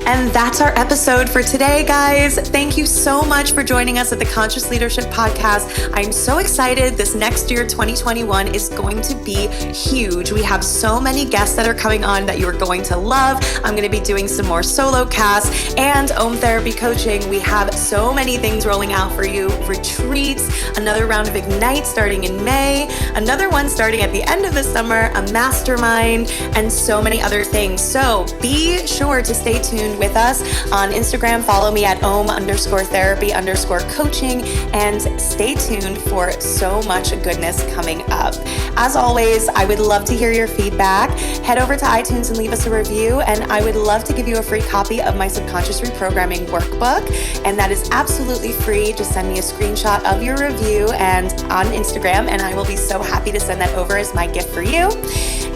[SPEAKER 2] And that's our episode for today, guys. Thank you so much for joining us at the Conscious Leadership Podcast. I'm so excited. This next year, 2021, is going to be huge. We have so many guests that are coming on that you are going to love. I'm going to be doing some more solo casts and Om Therapy coaching. We have so many things rolling out for you. Retreats, another round of Ignite starting in May, another one starting at the end of the summer, a mastermind, and so many other things. So be sure to stay tuned with us on Instagram. Follow me at om_therapy_coaching and stay tuned for so much goodness coming up. As always, I would love to hear your feedback. Head over to iTunes and leave us a review, and I would love to give you a free copy of my subconscious reprogramming workbook, and that is absolutely free. Just send me a screenshot of your review and on Instagram, and I will be so happy to send that over as my gift for you.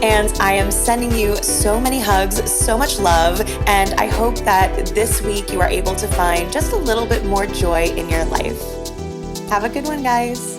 [SPEAKER 2] And I am sending you so many hugs, so much love, and I hope that this week you are able to find just a little bit more joy in your life. Have a good one, guys.